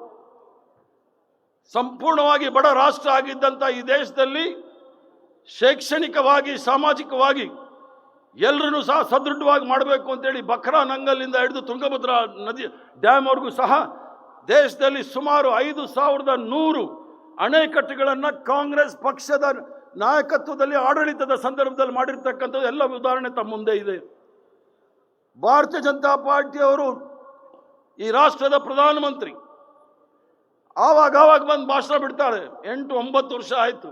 ಸಂಪೂರ್ಣವಾಗಿ ಬಡ ರಾಷ್ಟ್ರ ಆಗಿದ್ದಂಥ ಈ ದೇಶದಲ್ಲಿ ಶೈಕ್ಷಣಿಕವಾಗಿ, ಸಾಮಾಜಿಕವಾಗಿ ಎಲ್ಲರನ್ನೂ ಸಹ ಸದೃಢವಾಗಿ ಮಾಡಬೇಕು ಅಂತೇಳಿ ಬಕ್ರಾ ನಂಗಲ್ಲಿಂದ ಹಿಡಿದು ತುಂಗಭದ್ರಾ ನದಿ ಡ್ಯಾಮ್ವರೆಗೂ ಸಹ ದೇಶದಲ್ಲಿ ಸುಮಾರು 5100 ಅಣೆಕಟ್ಟುಗಳನ್ನು ಕಾಂಗ್ರೆಸ್ ಪಕ್ಷದ ನಾಯಕತ್ವದಲ್ಲಿ ಆಡಳಿತದ ಸಂದರ್ಭದಲ್ಲಿ ಮಾಡಿರ್ತಕ್ಕಂಥದ್ದು ಎಲ್ಲ ಉದಾಹರಣೆ ತಮ್ಮ ಮುಂದೆ ಇದೆ. ಭಾರತೀಯ ಜನತಾ ಪಾರ್ಟಿಯವರು ಈ ರಾಷ್ಟ್ರದ ಪ್ರಧಾನಮಂತ್ರಿ ಆವಾಗ ಬಂದು ಭಾಷಣ ಬಿಡ್ತಾರೆ. 8-9 ವರ್ಷ ಆಯಿತು,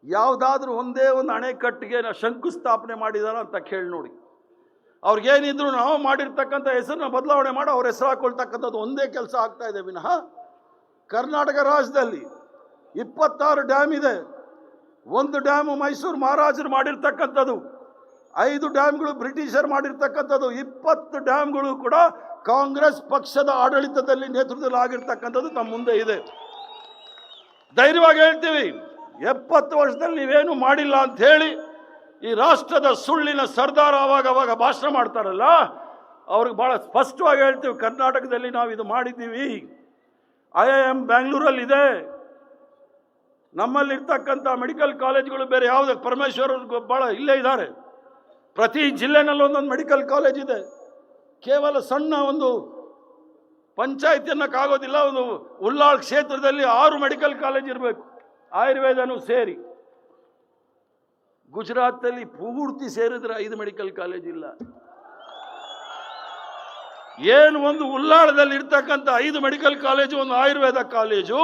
ಯಾವುದಾದ್ರೂ ಒಂದೇ ಒಂದು ಅಣೆಕಟ್ಟಿಗೆ ಶಂಕುಸ್ಥಾಪನೆ ಮಾಡಿದಾರ ಅಂತ ಕೇಳಿ ನೋಡಿ. ಅವ್ರಿಗೇನಿದ್ರು ನಾವು ಮಾಡಿರ್ತಕ್ಕಂಥ ಹೆಸರನ್ನ ಬದಲಾವಣೆ ಮಾಡಿ ಅವ್ರ ಹೆಸರು ಹಾಕೊಳ್ತಕ್ಕಂಥದ್ದು ಒಂದೇ ಕೆಲಸ ಆಗ್ತಾ ಇದೆ ವಿನಃ ಕರ್ನಾಟಕ ರಾಜ್ಯದಲ್ಲಿ 26 ಡ್ಯಾಮ್ ಇದೆ. ಒಂದು ಡ್ಯಾಮು ಮೈಸೂರು ಮಹಾರಾಜರು ಮಾಡಿರ್ತಕ್ಕಂಥದ್ದು, 5 ಡ್ಯಾಮ್ಗಳು ಬ್ರಿಟಿಷರು ಮಾಡಿರ್ತಕ್ಕಂಥದ್ದು, 20 ಡ್ಯಾಮ್ಗಳು ಕೂಡ ಕಾಂಗ್ರೆಸ್ ಪಕ್ಷದ ಆಡಳಿತದಲ್ಲಿ ನೇತೃತ್ವದಲ್ಲಿ ಆಗಿರ್ತಕ್ಕಂಥದ್ದು ತಮ್ಮ ಮುಂದೆ ಇದೆ. ಧೈರ್ಯವಾಗಿ ಹೇಳ್ತೀವಿ, 70 ವರ್ಷದಲ್ಲಿ ನೀವೇನು ಮಾಡಿಲ್ಲ ಅಂತ ಹೇಳಿ ಈ ರಾಷ್ಟ್ರದ ಸುಳ್ಳಿನ ಸರ್ದಾರ ಅವಾಗ ಭಾಷಣ ಮಾಡ್ತಾರಲ್ಲ, ಅವ್ರಿಗೆ ಬಹಳ ಸ್ಪಷ್ಟವಾಗಿ ಹೇಳ್ತೀವಿ, ಕರ್ನಾಟಕದಲ್ಲಿ ನಾವು ಇದು ಮಾಡಿದ್ದೀವಿ. IIM ಬ್ಯಾಂಗ್ಳೂರಲ್ಲಿದೆ. ನಮ್ಮಲ್ಲಿರ್ತಕ್ಕಂಥ ಮೆಡಿಕಲ್ ಕಾಲೇಜ್ಗಳು ಬೇರೆ ಯಾವುದೇ, ಪರಮೇಶ್ವರ್ ಭಾಳ ಇಲ್ಲೇ ಇದ್ದಾರೆ. ಪ್ರತಿ ಜಿಲ್ಲೆನಲ್ಲಿ ಒಂದೊಂದು ಮೆಡಿಕಲ್ ಕಾಲೇಜ್ ಇದೆ. ಕೇವಲ ಸಣ್ಣ ಒಂದು ಪಂಚಾಯತ್ ಅನ್ನಕ್ಕಾಗೋದಿಲ್ಲ, ಒಂದು ಉಳ್ಳಾಳ್ ಕ್ಷೇತ್ರದಲ್ಲಿ 6 ಮೆಡಿಕಲ್ ಕಾಲೇಜ್ ಇರಬೇಕು, ಆಯುರ್ವೇದನೂ ಸೇರಿ. ಗುಜರಾತಲ್ಲಿ ಪೂರ್ತಿ ಸೇರಿದ್ರೆ 5 ಮೆಡಿಕಲ್ ಕಾಲೇಜ್ ಇಲ್ಲ. ಏನು ಒಂದು ಉಳ್ಳಾಳದಲ್ಲಿ ಇರ್ತಕ್ಕಂಥ 5 ಮೆಡಿಕಲ್ ಕಾಲೇಜು, ಒಂದು Ayurveda college,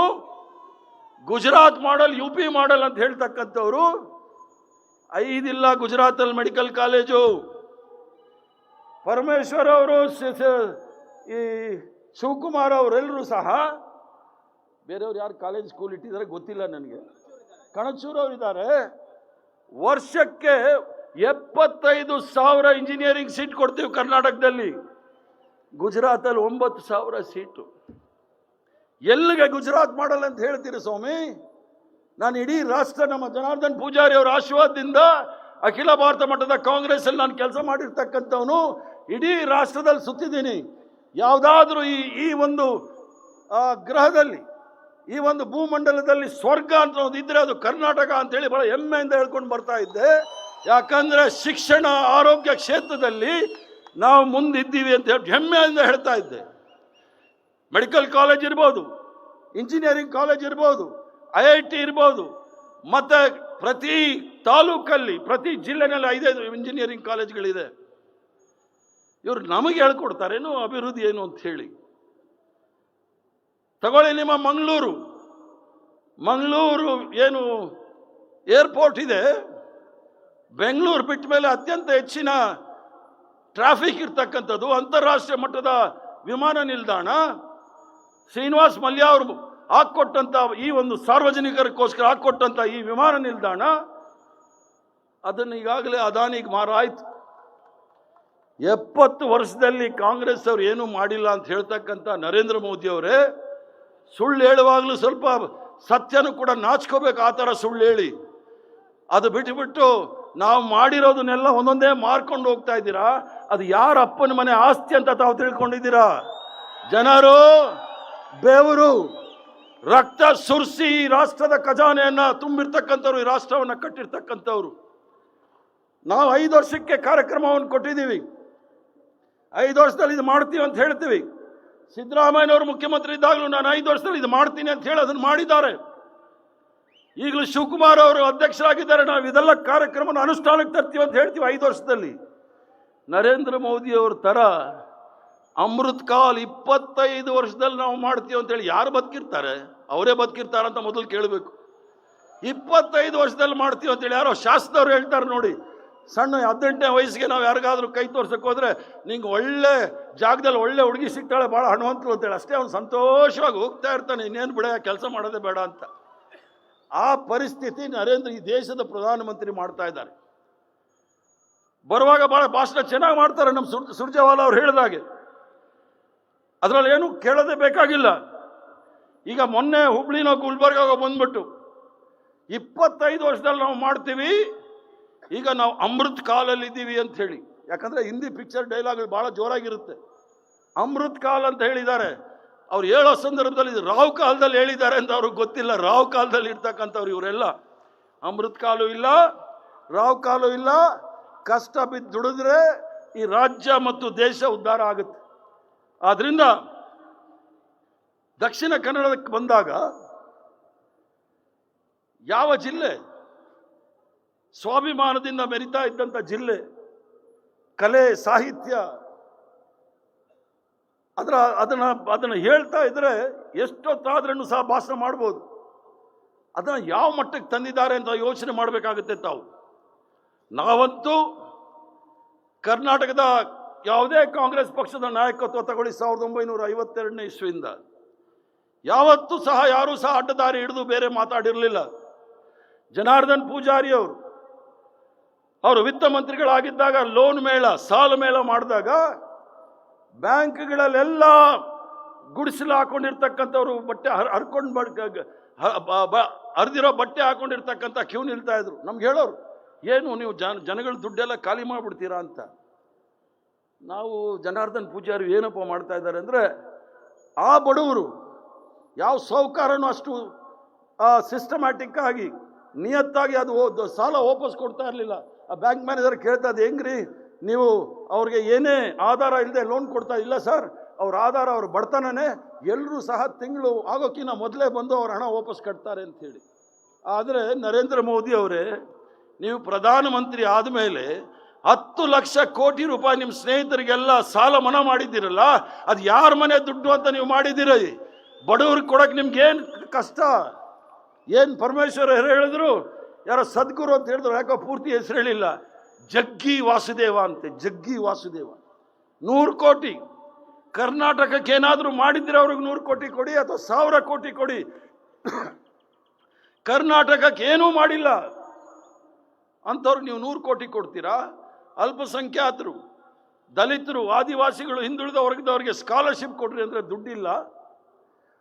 Gujarat model, UP model ಅಂತ ಹೇಳ್ತಕ್ಕಂಥವ್ರು 5 ಇಲ್ಲ ಗುಜರಾತಲ್ಲಿ ಮೆಡಿಕಲ್ ಕಾಲೇಜು. ಪರಮೇಶ್ವರ್ ಅವರು, ಈ ಶಿವಕುಮಾರ್ ಅವರೆಲ್ಲರೂ ಸಹ, ಬೇರೆಯವ್ರು ಯಾರು ಕಾಲೇಜ್ ಸ್ಕೂಲ್ ಇಟ್ಟಿದ್ದಾರೆ ಗೊತ್ತಿಲ್ಲ ನನಗೆ, ಕಣಚೂರು ಅವರಿದ್ದಾರೆ. ವರ್ಷಕ್ಕೆ 75,000 ಇಂಜಿನಿಯರಿಂಗ್ ಸೀಟ್ ಕೊಡ್ತೀವಿ ಕರ್ನಾಟಕದಲ್ಲಿ. ಗುಜರಾತಲ್ಲಿ 9,000 ಸೀಟು. ಎಲ್ಲಿಗೆ ಗುಜರಾತ್ ಮಾಡಲ್ಲ ಅಂತ ಹೇಳ್ತೀರಿ ಸ್ವಾಮಿ? ನಾನು ಇಡೀ ರಾಷ್ಟ್ರ ನಮ್ಮ ಜನಾರ್ದನ್ ಪೂಜಾರಿ ಅವರ ಆಶೀರ್ವಾದದಿಂದ ಅಖಿಲ ಭಾರತ ಮಟ್ಟದ ಕಾಂಗ್ರೆಸ್ ಅಲ್ಲಿ ನಾನು ಕೆಲಸ ಮಾಡಿರ್ತಕ್ಕಂಥವನು. ಇಡೀ ರಾಷ್ಟ್ರದಲ್ಲಿ ಸುತ್ತಿದ್ದೀನಿ. ಯಾವುದಾದ್ರೂ ಈ ಒಂದು ಗ್ರಹದಲ್ಲಿ, ಈ ಒಂದು ಭೂಮಂಡಲದಲ್ಲಿ ಸ್ವರ್ಗ ಅಂತ ಇದ್ರೆ ಅದು ಕರ್ನಾಟಕ ಅಂತೇಳಿ ಬಹಳ ಹೆಮ್ಮೆಯಿಂದ ಹೇಳ್ಕೊಂಡು ಬರ್ತಾ ಇದ್ದೆ. ಯಾಕಂದ್ರೆ ಶಿಕ್ಷಣ, ಆರೋಗ್ಯ ಕ್ಷೇತ್ರದಲ್ಲಿ ನಾವು ಮುಂದಿದ್ದೀವಿ ಅಂತ ಹೇಳಿ ಹೆಮ್ಮೆಯಿಂದ ಹೇಳ್ತಾ ಇದ್ದೆ. ಮೆಡಿಕಲ್ ಕಾಲೇಜ್ ಇರ್ಬೋದು, ಇಂಜಿನಿಯರಿಂಗ್ ಕಾಲೇಜ್ ಇರ್ಬೋದು, IIT ಇರ್ಬೋದು, ಮತ್ತು ಪ್ರತಿ ತಾಲೂಕಲ್ಲಿ, ಪ್ರತಿ ಜಿಲ್ಲೆನಲ್ಲಿ 5 ಇಂಜಿನಿಯರಿಂಗ್ ಕಾಲೇಜ್ಗಳಿದೆ. ಇವರು ನಮಗೆ ಹೇಳ್ಕೊಡ್ತಾರೇನು ಅಭಿವೃದ್ಧಿ ಏನು ಅಂತ ಹೇಳಿ. ತಗೊಳ್ಳಿ ನಿಮ್ಮ ಮಂಗಳೂರು ಏನು ಏರ್ಪೋರ್ಟ್ ಇದೆ, ಬೆಂಗಳೂರು ಬಿಟ್ಟ ಮೇಲೆ ಅತ್ಯಂತ ಹೆಚ್ಚಿನ ಟ್ರಾಫಿಕ್ ಇರ್ತಕ್ಕಂಥದ್ದು, ಅಂತಾರಾಷ್ಟ್ರೀಯ ಮಟ್ಟದ ವಿಮಾನ ನಿಲ್ದಾಣ. ಶ್ರೀನಿವಾಸ್ ಮಲ್ಯ ಅವರು ಹಾಕ್ಕೊಟ್ಟಂತ ಈ ಒಂದು ಸಾರ್ವಜನಿಕರಿಗೋಸ್ಕರ ಹಾಕ್ಕೊಟ್ಟಂತ ಈ ವಿಮಾನ ನಿಲ್ದಾಣ ಅದನ್ನು ಈಗಾಗಲೇ ಅದಾನಿಗೆ ಮಾರಾಯ್ತು. 70 ವರ್ಷದಲ್ಲಿ ಕಾಂಗ್ರೆಸ್ ಅವರು ಏನೂ ಮಾಡಿಲ್ಲ ಅಂತ ಹೇಳ್ತಕ್ಕಂಥ ನರೇಂದ್ರ ಮೋದಿ ಅವರೇ ಸುಳ್ಳು ಹೇಳುವಾಗಲೂ ಸ್ವಲ್ಪ ಸತ್ಯನೂ ಕೂಡ ನಾಚ್ಕೋಬೇಕು. ಆ ಥರ ಸುಳ್ಳು ಹೇಳಿ ಅದು ಬಿಟ್ಟುಬಿಟ್ಟು ನಾವು ಮಾಡಿರೋದನ್ನೆಲ್ಲ ಒಂದೊಂದೇ ಮಾರ್ಕೊಂಡು ಹೋಗ್ತಾ ಇದ್ದೀರಾ. ಅದು ಯಾರ ಅಪ್ಪನ ಮನೆ ಆಸ್ತಿ ಅಂತ ತಾವು ತಿಳ್ಕೊಂಡಿದ್ದೀರಾ? ಜನರು ಬೆವರು ರಕ್ತ ಸುರಿಸಿ ಈ ರಾಷ್ಟ್ರದ ಖಜಾನೆಯನ್ನ ತುಂಬಿರ್ತಕ್ಕಂಥವ್ರು, ಈ ರಾಷ್ಟ್ರವನ್ನು ಕಟ್ಟಿರ್ತಕ್ಕಂಥವ್ರು. ನಾವು 5 ವರ್ಷಕ್ಕೆ ಕಾರ್ಯಕ್ರಮವನ್ನು ಕೊಟ್ಟಿದ್ದೀವಿ. 5 ವರ್ಷದಲ್ಲಿ ಇದು ಮಾಡ್ತೀವಿ ಅಂತ ಹೇಳ್ತೀವಿ. ಸಿದ್ದರಾಮಯ್ಯನವರು ಮುಖ್ಯಮಂತ್ರಿ ಇದ್ದಾಗಲೂ ನಾನು 5 ವರ್ಷದಲ್ಲಿ ಇದು ಮಾಡ್ತೀನಿ ಅಂತ ಹೇಳಿ ಅದನ್ನು ಮಾಡಿದ್ದಾರೆ. ಈಗಲೂ ಶಿವಕುಮಾರ್ ಅವರು ಅಧ್ಯಕ್ಷರಾಗಿದ್ದಾರೆ. ನಾವು ಇದೆಲ್ಲ ಕಾರ್ಯಕ್ರಮನ ಅನುಷ್ಠಾನಕ್ಕೆ ತರ್ತೀವಿ ಅಂತ ಹೇಳ್ತೀವಿ 5 ವರ್ಷದಲ್ಲಿ. ನರೇಂದ್ರ ಮೋದಿ ಅವ್ರ ಥರ ಅಮೃತ್ ಕಾಲ್ 25 ವರ್ಷದಲ್ಲಿ ನಾವು ಮಾಡ್ತೀವಿ ಅಂತೇಳಿ ಯಾರು ಬದುಕಿರ್ತಾರೆ? ಅವರೇ ಬದುಕಿರ್ತಾರಂತ ಮೊದಲು ಕೇಳಬೇಕು. 25 ವರ್ಷದಲ್ಲಿ ಮಾಡ್ತೀವಿ ಅಂತೇಳಿ ಯಾರೋ ಶಾಸಕದವ್ರು ಹೇಳ್ತಾರೆ ನೋಡಿ. ಸಣ್ಣ 18ನೇ ವಯಸ್ಸಿಗೆ ನಾವು ಯಾರಿಗಾದ್ರೂ ಕೈ ತೋರ್ಸಕ್ಕೆ ಹೋದ್ರೆ ನಿಂಗೆ ಒಳ್ಳೆ ಜಾಗದಲ್ಲಿ ಒಳ್ಳೆ ಹುಡುಗಿ ಸಿಗ್ತಾಳೆ, ಭಾಳ ಹಣವಂತರು ಅಂತೇಳಿ ಅಷ್ಟೇ ಅವ್ನು ಸಂತೋಷವಾಗಿ ಹೋಗ್ತಾ ಇರ್ತಾನೆ, ಇನ್ನೇನು ಬಿಡ ಕೆಲಸ ಮಾಡೋದೇ ಬೇಡ ಅಂತ. ಆ ಪರಿಸ್ಥಿತಿ ನರೇಂದ್ರ ಈ ದೇಶದ ಪ್ರಧಾನಮಂತ್ರಿ ಮಾಡ್ತಾ ಇದ್ದಾರೆ. ಬರುವಾಗ ಭಾಳ ಭಾಷಣ ಚೆನ್ನಾಗಿ ಮಾಡ್ತಾರೆ. ನಮ್ಮ ಸುರ್ಜೇವಾಲಾ ಅವ್ರು ಹೇಳಿದಾಗೆ ಅದರಲ್ಲಿ ಏನು ಕೇಳೋದೇ ಬೇಕಾಗಿಲ್ಲ. ಈಗ ಮೊನ್ನೆ ಹುಬ್ಳಿನೋ ಗುಲ್ಬರ್ಗಾಗೋ ಬಂದ್ಬಿಟ್ಟು 25 ವರ್ಷದಲ್ಲಿ ನಾವು ಮಾಡ್ತೀವಿ, ಈಗ ನಾವು ಅಮೃತ್ ಕಾಲಲ್ಲಿ ಇದ್ದೀವಿ ಅಂತ ಹೇಳಿ. ಯಾಕಂದ್ರೆ ಹಿಂದಿ ಪಿಕ್ಚರ್ ಡೈಲಾಗ್ ಭಾಳ ಜೋರಾಗಿರುತ್ತೆ. ಅಮೃತ್ ಕಾಲ್ ಅಂತ ಹೇಳಿದ್ದಾರೆ. ಅವ್ರು ಹೇಳೋ ಸಂದರ್ಭದಲ್ಲಿ ರಾವ್ ಕಾಲದಲ್ಲಿ ಹೇಳಿದ್ದಾರೆ ಅಂತ ಅವ್ರಿಗೆ ಗೊತ್ತಿಲ್ಲ. ರಾವ್ ಕಾಲದಲ್ಲಿ ಇರ್ತಕ್ಕಂಥವ್ರು ಇವರೆಲ್ಲ. ಅಮೃತ್ ಕಾಲು ಇಲ್ಲ, ರಾವ್ ಕಾಲು ಇಲ್ಲ. ಕಷ್ಟ ಬಿದ್ದು ದುಡಿದ್ರೆ ಈ ರಾಜ್ಯ ಮತ್ತು ದೇಶ ಉದ್ಧಾರ ಆಗುತ್ತೆ. ಆದ್ರಿಂದ ದಕ್ಷಿಣ ಕನ್ನಡಕ್ಕೆ ಬಂದಾಗ ಯಾವ ಜಿಲ್ಲೆ ಸ್ವಾಭಿಮಾನದಿಂದ ಮೆರಿತಾ ಇದ್ದಂಥ ಜಿಲ್ಲೆ, ಕಲೆ ಸಾಹಿತ್ಯ, ಅದನ್ನು ಹೇಳ್ತಾ ಇದ್ರೆ ಎಷ್ಟೊತ್ತಾದ್ರೂ ಸಹ ಭಾಷಣ ಮಾಡ್ಬೋದು. ಅದನ್ನು ಯಾವ ಮಟ್ಟಕ್ಕೆ ತಂದಿದ್ದಾರೆ ಅಂತ ಯೋಚನೆ ಮಾಡಬೇಕಾಗುತ್ತೆ ತಾವು. ನಾವಂತೂ ಕರ್ನಾಟಕದ ಯಾವುದೇ ಕಾಂಗ್ರೆಸ್ ಪಕ್ಷದ ನಾಯಕತ್ವ ತಗೊಳ್ಳಿ 1952ನೇ ಇಸ್ವಿಯಿಂದ ಯಾವತ್ತೂ ಸಹ ಯಾರೂ ಸಹ ಅಡ್ಡದಾರಿ ಹಿಡಿದು ಬೇರೆ ಮಾತಾಡಿರಲಿಲ್ಲ. ಜನಾರ್ದನ್ ಪೂಜಾರಿ ಅವರು ವಿತ್ತ ಮಂತ್ರಿಗಳಾಗಿದ್ದಾಗ ಲೋನ್ ಮೇಳ, ಸಾಲ ಮೇಳ ಮಾಡಿದಾಗ ಬ್ಯಾಂಕ್ಗಳಲ್ಲೆಲ್ಲ ಗುಡಿಸಲು ಹಾಕೊಂಡಿರ್ತಕ್ಕಂಥವ್ರು ಬಟ್ಟೆ ಹರಿದಿರೋ ಬಟ್ಟೆ ಹಾಕೊಂಡಿರ್ತಕ್ಕಂಥ ಕ್ಯೂ ನಿಲ್ತಾ ಇದ್ರು. ನಮ್ಗೆ ಹೇಳೋರು, ಏನು ನೀವು ಜನಗಳ ದುಡ್ಡೆಲ್ಲ ಖಾಲಿ ಮಾಡಿಬಿಡ್ತೀರಾ ಅಂತ. ನಾವು ಜನಾರ್ದನ್ ಪೂಜಾರಿ ಏನಪ್ಪ ಮಾಡ್ತಾ ಇದ್ದಾರೆ ಅಂದರೆ, ಆ ಬಡವರು ಯಾವ ಸೌಕಾರನೂ ಅಷ್ಟು ಸಿಸ್ಟಮ್ಯಾಟಿಕ್ ಆಗಿ ನಿಯತ್ತಾಗಿ ಅದು ಸಾಲ ವಾಪಸ್ ಕೊಡ್ತಾ ಇರಲಿಲ್ಲ. ಆ ಬ್ಯಾಂಕ್ ಮ್ಯಾನೇಜರ್ ಕೇಳ್ತಾ ಇದ್ದೆ, ಹೆಂಗ್ರಿ ನೀವು ಅವ್ರಿಗೆ ಏನೇ ಆಧಾರ ಇಲ್ಲದೆ ಲೋನ್ ಕೊಡ್ತಾ ಇಲ್ಲ ಸರ್, ಅವ್ರ ಆಧಾರ ಅವ್ರ ಬಡತನನೇ, ಎಲ್ಲರೂ ಸಹ ತಿಂಗಳು ಆಗೋಕ್ಕಿಂತ ಮೊದಲೇ ಬಂದು ಅವ್ರ ಹಣ ವಾಪಸ್ ಕಟ್ತಾರೆ ಅಂಥೇಳಿ. ಆದರೆ ನರೇಂದ್ರ ಮೋದಿ ಅವರೇ, ನೀವು ಪ್ರಧಾನಮಂತ್ರಿ ಆದಮೇಲೆ 10 ಲಕ್ಷ ಕೋಟಿ ರೂಪಾಯಿ ನಿಮ್ಮ ಸ್ನೇಹಿತರಿಗೆಲ್ಲ ಸಾಲ ಮನ್ನಾ ಮಾಡಿದ್ದೀರಲ್ಲ, ಅದು ಯಾರ ಮನೆ ದುಡ್ಡು ಅಂತ ನೀವು ಮಾಡಿದ್ದೀರಿ? ಬಡವ್ರಿಗೆ ಕೊಡಕ್ಕೆ ನಿಮ್ಗೇನು ಕಷ್ಟ? ಏನು ಪರಮೇಶ್ವರ ಹೇಳಿದ್ರು, ಯಾರೋ ಸದ್ಗುರು ಅಂತ ಹೇಳಿದ್ರು, ಯಾಕೋ ಪೂರ್ತಿ ಹೆಸರು ಹೇಳಿಲ್ಲ, ಜಗ್ಗಿ ವಾಸುದೇವ ಅಂತೆ. ಜಗ್ಗಿ ವಾಸುದೇವ 100 ಕೋಟಿ ಕರ್ನಾಟಕಕ್ಕೆ ಏನಾದರೂ ಮಾಡಿದ್ರೆ ಅವ್ರಿಗೆ 100 ಕೋಟಿ ಕೊಡಿ ಅಥವಾ 1000 ಕೋಟಿ ಕೊಡಿ. ಕರ್ನಾಟಕಕ್ಕೆ ಏನೂ ಮಾಡಿಲ್ಲ ಅಂಥವ್ರು ನೀವು 100 ಕೋಟಿ ಕೊಡ್ತೀರಾ? ಅಲ್ಪಸಂಖ್ಯಾತರು, ದಲಿತರು, ಆದಿವಾಸಿಗಳು, ಹಿಂದುಳಿದ ವರ್ಗದವ್ರಿಗೆ ಸ್ಕಾಲರ್ಶಿಪ್ ಕೊಡ್ರಿ ಅಂದರೆ ದುಡ್ಡಿಲ್ಲ.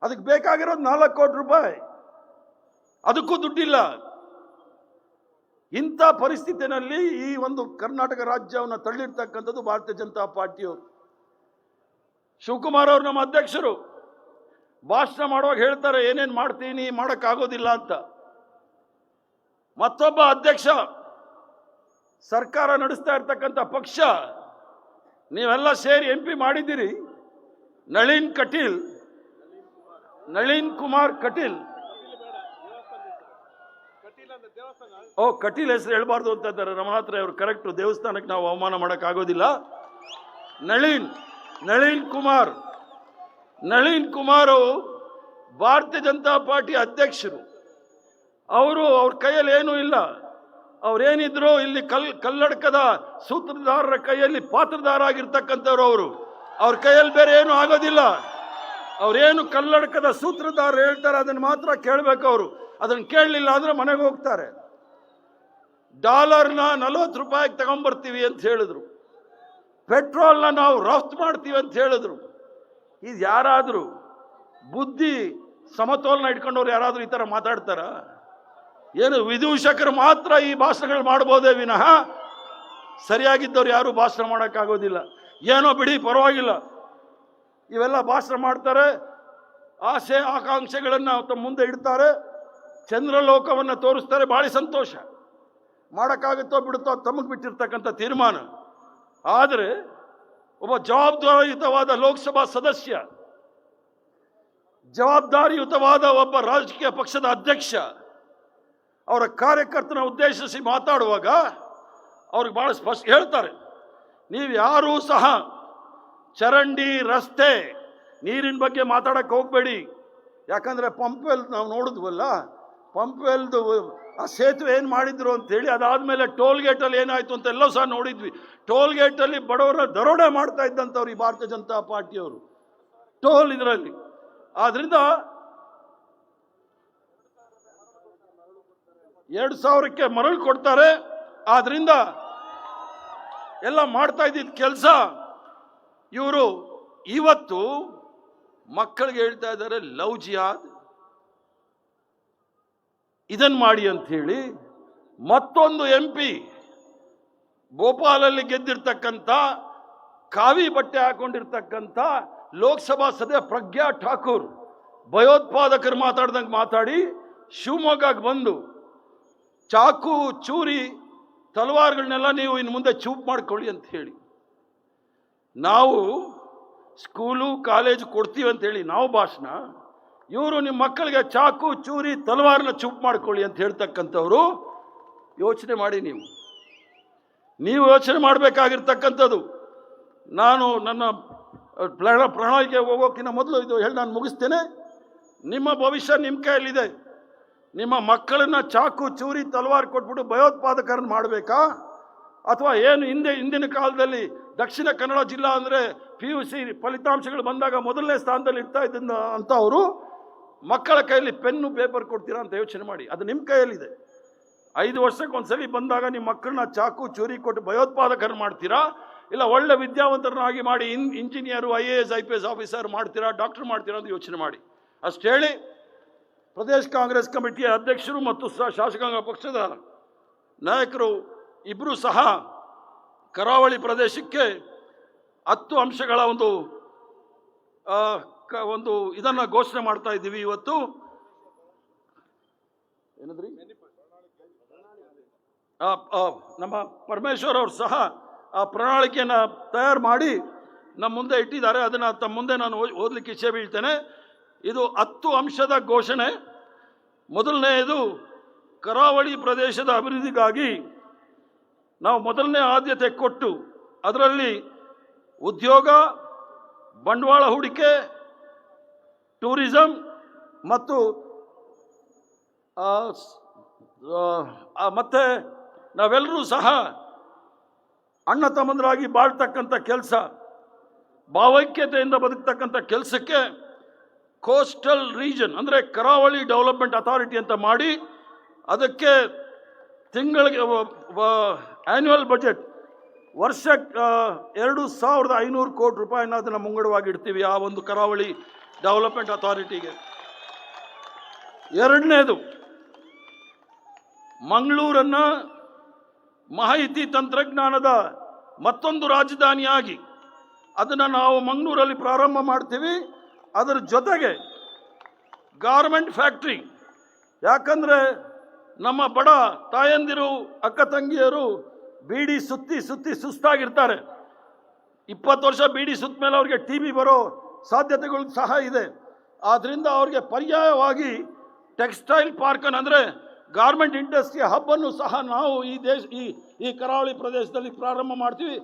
ಅದಕ್ಕೆ ಬೇಕಾಗಿರೋದು 4 ಕೋಟಿ ರೂಪಾಯಿ, ಅದಕ್ಕೂ ದುಡ್ಡಿಲ್ಲ. ಇಂಥ ಪರಿಸ್ಥಿತಿನಲ್ಲಿ ಈ ಒಂದು ಕರ್ನಾಟಕ ರಾಜ್ಯವನ್ನು ತಳ್ಳಿರ್ತಕ್ಕಂಥದ್ದು ಭಾರತೀಯ ಜನತಾ ಪಾರ್ಟಿಯವರು. ಶಿವಕುಮಾರ್ ಅವರು ನಮ್ಮ ಅಧ್ಯಕ್ಷರು ಭಾಷಣ ಮಾಡುವಾಗ ಹೇಳ್ತಾರೆ, ಏನೇನು ಮಾಡ್ತೀನಿ, ಮಾಡೋಕ್ಕಾಗೋದಿಲ್ಲ ಅಂತ. ಮತ್ತೊಬ್ಬ ಅಧ್ಯಕ್ಷ, ಸರ್ಕಾರ ನಡೆಸ್ತಾ ಇರ್ತಕ್ಕಂಥ ಪಕ್ಷ, ನೀವೆಲ್ಲ ಸೇರಿ MP ಮಾಡಿದ್ದೀರಿ, ನಳಿನ್ ಕುಮಾರ್ ಕಟೀಲ್. ಕಟೀಲ್ ಹೆಸರು ಹೇಳ್ಬಾರ್ದು ಅಂತ ಇದ್ದಾರೆ ರಮಣಾತ್ರ ಅವರು. ಕರೆಕ್ಟ್, ದೇವಸ್ಥಾನಕ್ಕೆ ನಾವು ಅವಮಾನ ಮಾಡೋಕ್ಕಾಗೋದಿಲ್ಲ. ನಳಿನ್ ಕುಮಾರ್ ಭಾರತೀಯ ಜನತಾ ಪಾರ್ಟಿ ಅಧ್ಯಕ್ಷರು. ಅವ್ರ ಕೈಯಲ್ಲಿ ಏನೂ ಇಲ್ಲ. ಅವ್ರೇನಿದ್ರು ಇಲ್ಲಿ ಕಲ್ಲಡಕದ ಸೂತ್ರಧಾರರ ಕೈಯಲ್ಲಿ ಪಾತ್ರಧಾರ ಆಗಿರ್ತಕ್ಕಂಥವ್ರು. ಅವ್ರ ಕೈಯಲ್ಲಿ ಬೇರೆ ಏನೂ ಆಗೋದಿಲ್ಲ. ಅವ್ರೇನು ಕಲ್ಲಡಕದ ಸೂತ್ರಧಾರ ಹೇಳ್ತಾರೆ ಅದನ್ನು ಮಾತ್ರ ಕೇಳಬೇಕು. ಅವರು ಅದನ್ನು ಕೇಳಲಿಲ್ಲ ಅಂದ್ರೆ ಮನೆಗೆ ಹೋಗ್ತಾರೆ. ಡಾಲರ್ನ 40 ರೂಪಾಯಿಗೆ ತಗೊಂಡ್ಬರ್ತೀವಿ ಅಂತ ಹೇಳಿದ್ರು. ಪೆಟ್ರೋಲ್ನ ನಾವು ರಫ್ತು ಮಾಡ್ತೀವಿ ಅಂತ ಹೇಳಿದ್ರು. ಇದು ಯಾರಾದರೂ ಬುದ್ಧಿ ಸಮತೋಲನ ಇಟ್ಕೊಂಡವ್ರು ಯಾರಾದರೂ ಈ ಥರ ಮಾತಾಡ್ತಾರ? ಏನು ವಿದೂಷಕರು ಮಾತ್ರ ಈ ಭಾಷಣಗಳು ಮಾಡ್ಬೋದೇ ವಿನಃ ಸರಿಯಾಗಿದ್ದವ್ರು ಯಾರು ಭಾಷಣ ಮಾಡೋಕ್ಕಾಗೋದಿಲ್ಲ. ಏನೋ ಬಿಡಿ, ಪರವಾಗಿಲ್ಲ, ಇವೆಲ್ಲ ಭಾಷಣ ಮಾಡ್ತಾರೆ, ಆಸೆ ಆಕಾಂಕ್ಷೆಗಳನ್ನು ತಮ್ಮ ಮುಂದೆ ಇಡ್ತಾರೆ, ಚಂದ್ರಲೋಕವನ್ನು ತೋರಿಸ್ತಾರೆ, ಭಾಳ ಸಂತೋಷ. ಮಾಡೋಕ್ಕಾಗುತ್ತೋ ಬಿಡುತ್ತೋ ತಮಗೆ ಬಿಟ್ಟಿರ್ತಕ್ಕಂಥ ತೀರ್ಮಾನ. ಆದರೆ ಒಬ್ಬ ಜವಾಬ್ದಾರಿಯುತವಾದ ಲೋಕಸಭಾ ಸದಸ್ಯ, ಜವಾಬ್ದಾರಿಯುತವಾದ ಒಬ್ಬ ರಾಜಕೀಯ ಪಕ್ಷದ ಅಧ್ಯಕ್ಷ ಅವರ ಕಾರ್ಯಕರ್ತನ ಉದ್ದೇಶಿಸಿ ಮಾತಾಡುವಾಗ ಅವ್ರಿಗೆ ಭಾಳ ಸ್ಪಷ್ಟ ಹೇಳ್ತಾರೆ, ನೀವು ಯಾರೂ ಸಹ ಚರಂಡಿ, ರಸ್ತೆ, ನೀರಿನ ಬಗ್ಗೆ ಮಾತಾಡಕ್ಕೆ ಹೋಗಬೇಡಿ. ಯಾಕಂದರೆ ಪಂಪ್ವೆಲ್ ನಾವು ನೋಡಿದ್ವಲ್ಲ, ಪಂಪ್ವೆಲ್ದು ಆ ಸೇತುವೆ ಏನು ಮಾಡಿದ್ರು ಅಂತೇಳಿ, ಅದಾದಮೇಲೆ ಟೋಲ್ ಗೇಟಲ್ಲಿ ಏನಾಯಿತು ಅಂತ ಎಲ್ಲವೂ ಸಹ ನೋಡಿದ್ವಿ. ಟೋಲ್ ಗೇಟಲ್ಲಿ ಬಡವರ ದರೋಡೆ ಮಾಡ್ತಾ ಇದ್ದಂಥವ್ರು ಈ ಭಾರತೀಯ ಜನತಾ ಪಾರ್ಟಿಯವರು ಟೋಲ್ ಇದರಲ್ಲಿ. ಆದ್ದರಿಂದ 2000ಕ್ಕೆ ಮರಳು ಕೊಡ್ತಾರೆ. ಆದ್ರಿಂದ ಎಲ್ಲ ಮಾಡ್ತಾ ಇದ್ದಿದ್ದ ಕೆಲಸ ಇವರು ಇವತ್ತು ಮಕ್ಕಳಿಗೆ ಹೇಳ್ತಾ ಇದ್ದಾರೆ ಲವ್ ಜಿಹಾದ್, ಇದನ್ನು ಮಾಡಿ ಅಂತ ಹೇಳಿ. ಮತ್ತೊಂದು MP ಭೋಪಾಲಲ್ಲಿ ಗೆದ್ದಿರ್ತಕ್ಕಂಥ, ಕಾವಿ ಬಟ್ಟೆ ಹಾಕೊಂಡಿರ್ತಕ್ಕಂಥ ಲೋಕಸಭಾ ಸದಸ್ಯ ಪ್ರಜ್ಞಾ ಠಾಕೂರ್ ಭಯೋತ್ಪಾದಕರು ಮಾತಾಡ್ದಂಗೆ ಮಾತಾಡಿ ಶಿವಮೊಗ್ಗಕ್ಕೆ ಬಂದು ಚಾಕು, ಚೂರಿ, ತಲವಾರುಗಳನ್ನೆಲ್ಲ ನೀವು ಇನ್ನು ಮುಂದೆ ಚೂಪ್ ಮಾಡ್ಕೊಳ್ಳಿ ಅಂತ ಹೇಳಿ, ನಾವು ಸ್ಕೂಲು ಕಾಲೇಜು ಕೊಡ್ತೀವಿ ಅಂತೇಳಿ ನಾವು ಭಾಷಣ, ಇವರು ನಿಮ್ಮ ಮಕ್ಕಳಿಗೆ ಚಾಕು, ಚೂರಿ, ತಲವಾರನ್ನ ಚೂಪ್ ಮಾಡ್ಕೊಳ್ಳಿ ಅಂತ ಹೇಳ್ತಕ್ಕಂಥವ್ರು. ಯೋಚನೆ ಮಾಡಿ, ನೀವು ಯೋಚನೆ ಮಾಡಬೇಕಾಗಿರ್ತಕ್ಕಂಥದ್ದು. ನಾನು ನನ್ನ ಪ್ರಣಾಳಿಕೆ ಹೋಗೋಕ್ಕಿಂತ ಮೊದಲು ಇದು ಹೇಳಿ ನಾನು ಮುಗಿಸ್ತೇನೆ. ನಿಮ್ಮ ಭವಿಷ್ಯ ನಿಮ್ಮ ಕೈಯಲ್ಲಿದೆ. ನಿಮ್ಮ ಮಕ್ಕಳನ್ನ ಚಾಕು, ಚೂರಿ, ತಲವಾರು ಕೊಟ್ಬಿಟ್ಟು ಭಯೋತ್ಪಾದಕರನ್ನು ಮಾಡಬೇಕಾ? ಅಥವಾ ಏನು ಹಿಂದಿನ ಕಾಲದಲ್ಲಿ ದಕ್ಷಿಣ ಕನ್ನಡ ಜಿಲ್ಲಾ ಅಂದರೆ PUC ಫಲಿತಾಂಶಗಳು ಬಂದಾಗ ಮೊದಲನೇ ಸ್ಥಾನದಲ್ಲಿ ಇರ್ತಾ ಇದ್ದ ಅಂತ ಅವರು ಮಕ್ಕಳ ಕೈಯಲ್ಲಿ ಪೆನ್ನು, ಪೇಪರ್ ಕೊಡ್ತೀರಾ ಅಂತ ಯೋಚನೆ ಮಾಡಿ. ಅದು ನಿಮ್ಮ ಕೈಯಲ್ಲಿದೆ. 5 ವರ್ಷಕ್ಕೆ ಒಂದ್ಸಲಿ ಬಂದಾಗ ನಿಮ್ಮ ಮಕ್ಕಳನ್ನ ಚಾಕು, ಚೂರಿ ಕೊಟ್ಟು ಭಯೋತ್ಪಾದಕರನ್ನು ಮಾಡ್ತೀರಾ, ಇಲ್ಲ ಒಳ್ಳೆ ವಿದ್ಯಾವಂತರನ್ನಾಗಿ ಮಾಡಿ ಇಂಜಿನಿಯರು, IAS IPS ಆಫೀಸರ್ ಮಾಡ್ತೀರಾ, ಡಾಕ್ಟರ್ ಮಾಡ್ತೀರಾ ಅಂತ ಯೋಚನೆ ಮಾಡಿ. ಅಷ್ಟು ಹೇಳಿ, ಪ್ರದೇಶ ಕಾಂಗ್ರೆಸ್ ಕಮಿಟಿಯ ಅಧ್ಯಕ್ಷರು ಮತ್ತು ಶಾಸಕಾಂಗ ಪಕ್ಷದ ನಾಯಕರು ಇಬ್ಬರೂ ಸಹ ಕರಾವಳಿ ಪ್ರದೇಶಕ್ಕೆ 10 ಅಂಶಗಳ ಒಂದು ಇದನ್ನು ಘೋಷಣೆ ಮಾಡ್ತಾ ಇದ್ದೀವಿ ಇವತ್ತು. ಏನಂದ್ರಿ? ನಮ್ಮ ಪರಮೇಶ್ವರ್ ಅವರು ಸಹ ಆ ಪ್ರಣಾಳಿಕೆಯನ್ನು ತಯಾರು ಮಾಡಿ ನಮ್ಮ ಮುಂದೆ ಇಟ್ಟಿದ್ದಾರೆ. ಅದನ್ನು ತಮ್ಮ ಮುಂದೆ ನಾನು ಓದಲಿಕ್ಕೆ ಇಚ್ಛೆ ಬೀಳ್ತೇನೆ. ಇದು 10 ಅಂಶದ ಘೋಷಣೆ. ಮೊದಲನೆಯದು, ಕರಾವಳಿ ಪ್ರದೇಶದ ಅಭಿವೃದ್ಧಿಗಾಗಿ ನಾವು ಮೊದಲನೇ ಆದ್ಯತೆ ಕೊಟ್ಟು ಅದರಲ್ಲಿ ಉದ್ಯೋಗ, ಬಂಡವಾಳ ಹೂಡಿಕೆ, ಟೂರಿಸಂ ಮತ್ತು ಮತ್ತೆ ನಾವೆಲ್ಲರೂ ಸಹ ಅಣ್ಣ ತಮ್ಮಂದರಾಗಿ ಬಾಳ್ತಕ್ಕಂಥ ಕೆಲಸ, ಭಾವೈಕ್ಯತೆಯಿಂದ ಬದುಕ್ತಕ್ಕಂಥ ಕೆಲಸಕ್ಕೆ ಕೋಸ್ಟಲ್ ರೀಜನ್ ಅಂದರೆ ಕರಾವಳಿ ಡೆವಲಪ್ಮೆಂಟ್ ಅಥಾರಿಟಿ ಅಂತ ಮಾಡಿ ಅದಕ್ಕೆ ತಿಂಗಳಿಗೆ ಆ್ಯನ್ಯುವಲ್ ಬಜೆಟ್ ವರ್ಷಕ್ಕೆ 2500 ಕೋಟಿ ರೂಪಾಯಿನ ಅದನ್ನು ಮುಂಗಡವಾಗಿ ಇಡ್ತೀವಿ ಆ ಒಂದು ಕರಾವಳಿ ಡೆವಲಪ್ಮೆಂಟ್ ಅಥಾರಿಟಿಗೆ. ಎರಡನೇದು, ಮಂಗಳೂರನ್ನು ಮಾಹಿತಿ ತಂತ್ರಜ್ಞಾನದ ಮತ್ತೊಂದು ರಾಜಧಾನಿಯಾಗಿ ಅದನ್ನು ನಾವು ಮಂಗಳೂರಲ್ಲಿ ಪ್ರಾರಂಭ ಮಾಡ್ತೀವಿ. ಅದರ ಜೊತೆಗೆ ಗಾರ್ಮೆಂಟ್ ಫ್ಯಾಕ್ಟ್ರಿ, ಯಾಕಂದರೆ ನಮ್ಮ ಬಡ ತಾಯಂದಿರು, ಅಕ್ಕ ತಂಗಿಯರು ಬೀಡಿ ಸುತ್ತಿ ಸುಸ್ತಾಗಿರ್ತಾರೆ. 20 ವರ್ಷ ಬೀಡಿ ಸುತ್ತ ಮೇಲೆ ಅವ್ರಿಗೆ TB ಬರೋ ಸಾಧ್ಯತೆಗಳು ಸಹ ಇದೆ. ಆದ್ದರಿಂದ ಅವ್ರಿಗೆ ಪರ್ಯಾಯವಾಗಿ ಟೆಕ್ಸ್ಟೈಲ್ ಪಾರ್ಕನ್ನು ಅಂದರೆ ಗಾರ್ಮೆಂಟ್ ಇಂಡಸ್ಟ್ರಿಯ ಹಬ್ಬನ್ನು ಸಹ ನಾವು ಈ ಕರಾವಳಿ ಪ್ರದೇಶದಲ್ಲಿ ಪ್ರಾರಂಭ ಮಾಡ್ತೀವಿ.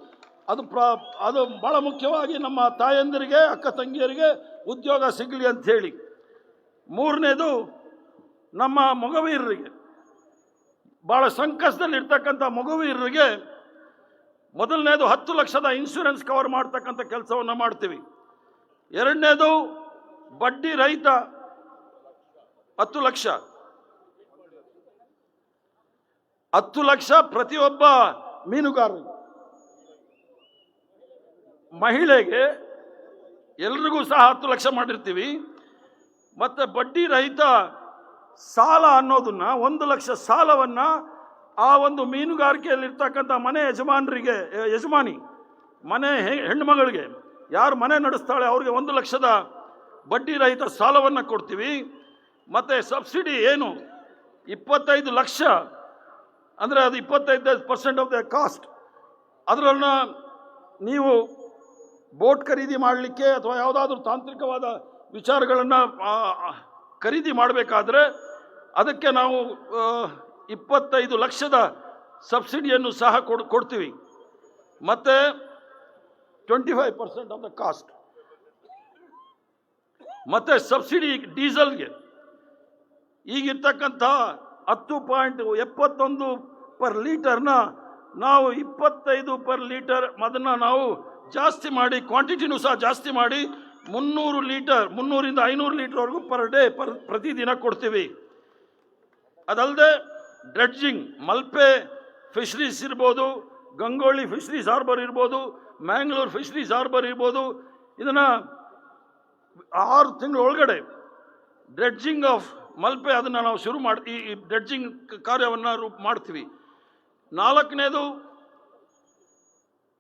ಅದು ಭಾಳ ಮುಖ್ಯವಾಗಿ ನಮ್ಮ ತಾಯಂದಿರಿಗೆ, ಅಕ್ಕ ತಂಗಿಯರಿಗೆ ಉದ್ಯೋಗ ಸಿಗಲಿ ಅಂಥೇಳಿ. ಮೂರನೇದು, ನಮ್ಮ ಮಗುವೀರರಿಗೆ, ಭಾಳ ಸಂಕಷ್ಟದಲ್ಲಿರ್ತಕ್ಕಂಥ ಮಗುವೀರರಿಗೆ ಮೊದಲನೇದು 10 ಲಕ್ಷದ ಇನ್ಶೂರೆನ್ಸ್ ಕವರ್ ಮಾಡ್ತಕ್ಕಂಥ ಕೆಲಸವನ್ನು ಮಾಡ್ತೀವಿ. ಎರಡನೇದು, ಬಡ್ಡಿ ರಹಿತ 10 ಲಕ್ಷ 10 ಲಕ್ಷ ಪ್ರತಿಯೊಬ್ಬ ಮೀನುಗಾರರಿಗೆ, ಮಹಿಳೆಗೆ ಎಲ್ರಿಗೂ ಸಹ 10 ಲಕ್ಷ ಮಾಡಿರ್ತೀವಿ. ಮತ್ತೆ ಬಡ್ಡಿ ರಹಿತ ಸಾಲ ಅನ್ನೋದನ್ನ 1 ಲಕ್ಷ ಸಾಲವನ್ನ ಆ ಒಂದು ಮೀನುಗಾರಿಕೆಯಲ್ಲಿರ್ತಕ್ಕಂಥ ಮನೆ ಯಜಮಾನಿ ಮನೆ ಹೆಣ್ಣುಮಗಳಿಗೆ, ಯಾರು ಮನೆ ನಡೆಸ್ತಾಳೆ ಅವ್ರಿಗೆ 1 ಲಕ್ಷದ ಬಡ್ಡಿ ರಹಿತ ಸಾಲವನ್ನು ಕೊಡ್ತೀವಿ. ಮತ್ತು ಸಬ್ಸಿಡಿ ಏನು 25 ಲಕ್ಷ ಅಂದರೆ ಅದು 25% ಆಫ್ ದ ಕಾಸ್ಟ್. ಅದರನ್ನು ನೀವು ಬೋಟ್ ಖರೀದಿ ಮಾಡಲಿಕ್ಕೆ ಅಥವಾ ಯಾವುದಾದ್ರೂ ತಾಂತ್ರಿಕವಾದ ವಿಚಾರಗಳನ್ನು ಖರೀದಿ ಮಾಡಬೇಕಾದ್ರೆ ಅದಕ್ಕೆ ನಾವು 25 ಲಕ್ಷದ ಸಬ್ಸಿಡಿಯನ್ನು ಸಹ ಕೊಡ್ತೀವಿ. ಮತ್ತು 25% ಆಫ್ ದ ಕಾಸ್ಟ್. ಮತ್ತು ಸಬ್ಸಿಡಿ ಡೀಸೆಲ್ಗೆ ಈಗಿರ್ತಕ್ಕಂಥ 10.71 ಪರ್ ಲೀಟರ್ನ ನಾವು 25 ಪರ್ ಲೀಟರ್ ಅದನ್ನು ನಾವು ಜಾಸ್ತಿ ಮಾಡಿ, ಕ್ವಾಂಟಿಟಿನೂ ಸಹ ಜಾಸ್ತಿ ಮಾಡಿ 300 ಲೀಟರ್ 300ರಿಂದ 500 ಲೀಟರ್ವರೆಗೂ ಪರ್ ಡೇ ಪ್ರತಿದಿನ ಕೊಡ್ತೀವಿ. ಅದಲ್ಲದೆ ಡ್ರೆಡ್ಜಿಂಗ್, ಮಲ್ಪೆ ಫಿಶರೀಸ್ ಇರ್ಬೋದು, ಗಂಗೊಳ್ಳಿ ಫಿಶರೀಸ್ ಹಾರ್ಬರ್ ಇರ್ಬೋದು, ಮ್ಯಾಂಗ್ಳೂರ್ ಫಿಶರೀಸ್ ಹಾರ್ಬರ್ ಇರ್ಬೋದು, ಇದನ್ನು 6 ತಿಂಗಳ ಒಳಗಡೆ ಡ್ರೆಡ್ಜಿಂಗ್ ಆಫ್ ಮಲ್ಪೆ ಅದನ್ನು ನಾವು ಶುರು ಮಾಡಿ ಈ ಡ್ರೆಡ್ಜಿಂಗ್ ಕಾರ್ಯವನ್ನು ಮಾಡ್ತೀವಿ. 4ನೇದು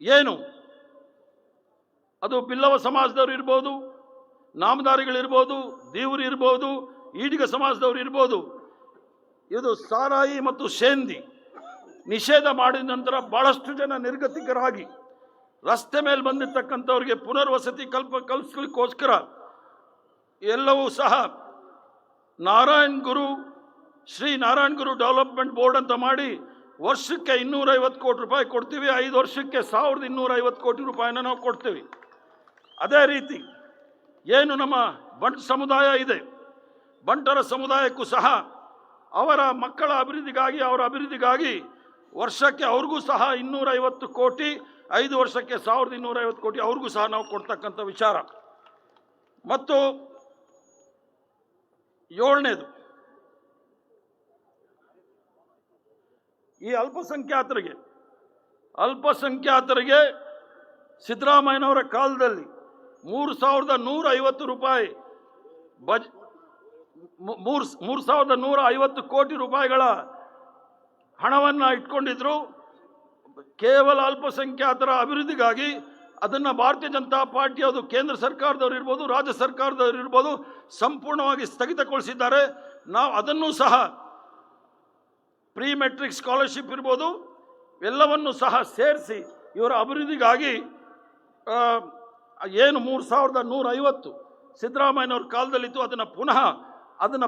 ಏನು ಅದು ಬಿಲ್ಲವ ಸಮಾಜದವರು ಇರ್ಬೋದು, ನಾಮದಾರಿಗಳಿರ್ಬೋದು, ದೇವರು ಇರ್ಬೋದು, ಈಡಿಗ ಸಮಾಜದವರು ಇರ್ಬೋದು, ಇದು ಸಾರಾಯಿ ಮತ್ತು ಶೇಂದಿ ನಿಷೇಧ ಮಾಡಿದ ನಂತರ ಭಾಳಷ್ಟು ಜನ ನಿರ್ಗತಿಕರಾಗಿ ರಸ್ತೆ ಮೇಲೆ ಬಂದಿರತಕ್ಕಂಥವ್ರಿಗೆ ಪುನರ್ವಸತಿ ಕಲ್ಪಿಸ್ಲಿಕ್ಕೋಸ್ಕರ ಎಲ್ಲವೂ ಸಹ ಶ್ರೀ ನಾರಾಯಣ್ ಗುರು ಡೆವಲಪ್ಮೆಂಟ್ ಬೋರ್ಡ್ ಅಂತ ಮಾಡಿ ವರ್ಷಕ್ಕೆ 250 ಕೋಟಿ ರೂಪಾಯಿ ಕೊಡ್ತೀವಿ. 5 ವರ್ಷಕ್ಕೆ 1250 ಕೋಟಿ ರೂಪಾಯಿನ ನಾವು ಕೊಡ್ತೀವಿ. ಅದೇ ರೀತಿ ಏನು ನಮ್ಮ ಬಂಟ್ ಸಮುದಾಯ ಇದೆ, ಬಂಟರ ಸಮುದಾಯಕ್ಕೂ ಸಹ ಅವರ ಮಕ್ಕಳ ಅಭಿವೃದ್ಧಿಗಾಗಿ ವರ್ಷಕ್ಕೆ ಅವ್ರಿಗೂ ಸಹ 250 ಕೋಟಿ, 5 ವರ್ಷಕ್ಕೆ 1250 ಕೋಟಿ ಅವ್ರಿಗೂ ಸಹ ನಾವು ಕೊಡ್ತಕ್ಕಂಥ ವಿಚಾರ. ಮತ್ತು 7ನೇದು ಈ ಅಲ್ಪಸಂಖ್ಯಾತರಿಗೆ ಸಿದ್ದರಾಮಯ್ಯನವರ ಕಾಲದಲ್ಲಿ 3,150 ರೂಪಾಯಿ 3,150 ಕೋಟಿ ರೂಪಾಯಿಗಳ ಹಣವನ್ನು ಇಟ್ಕೊಂಡಿದ್ರು. ಕೇವಲ ಅಲ್ಪಸಂಖ್ಯಾತರ ಅಭಿವೃದ್ಧಿಗಾಗಿ ಅದನ್ನು ಭಾರತೀಯ ಜನತಾ ಪಾರ್ಟಿ, ಅದು ಕೇಂದ್ರ ಸರ್ಕಾರದವರು ಇರ್ಬೋದು, ರಾಜ್ಯ ಸರ್ಕಾರದವರು ಇರ್ಬೋದು, ಸಂಪೂರ್ಣವಾಗಿ ಸ್ಥಗಿತಗೊಳಿಸಿದ್ದಾರೆ. ನಾವು ಅದನ್ನು ಸಹ ಪ್ರೀ ಮೆಟ್ರಿಕ್ ಸ್ಕಾಲರ್ಶಿಪ್ ಇರ್ಬೋದು, ಎಲ್ಲವನ್ನು ಸಹ ಸೇರಿಸಿ ಇವರ ಅಭಿವೃದ್ಧಿಗಾಗಿ ಏನು 3,150 ಸಿದ್ದರಾಮಯ್ಯನವ್ರ ಕಾಲದಲ್ಲಿತ್ತು ಅದನ್ನು ಪುನಃ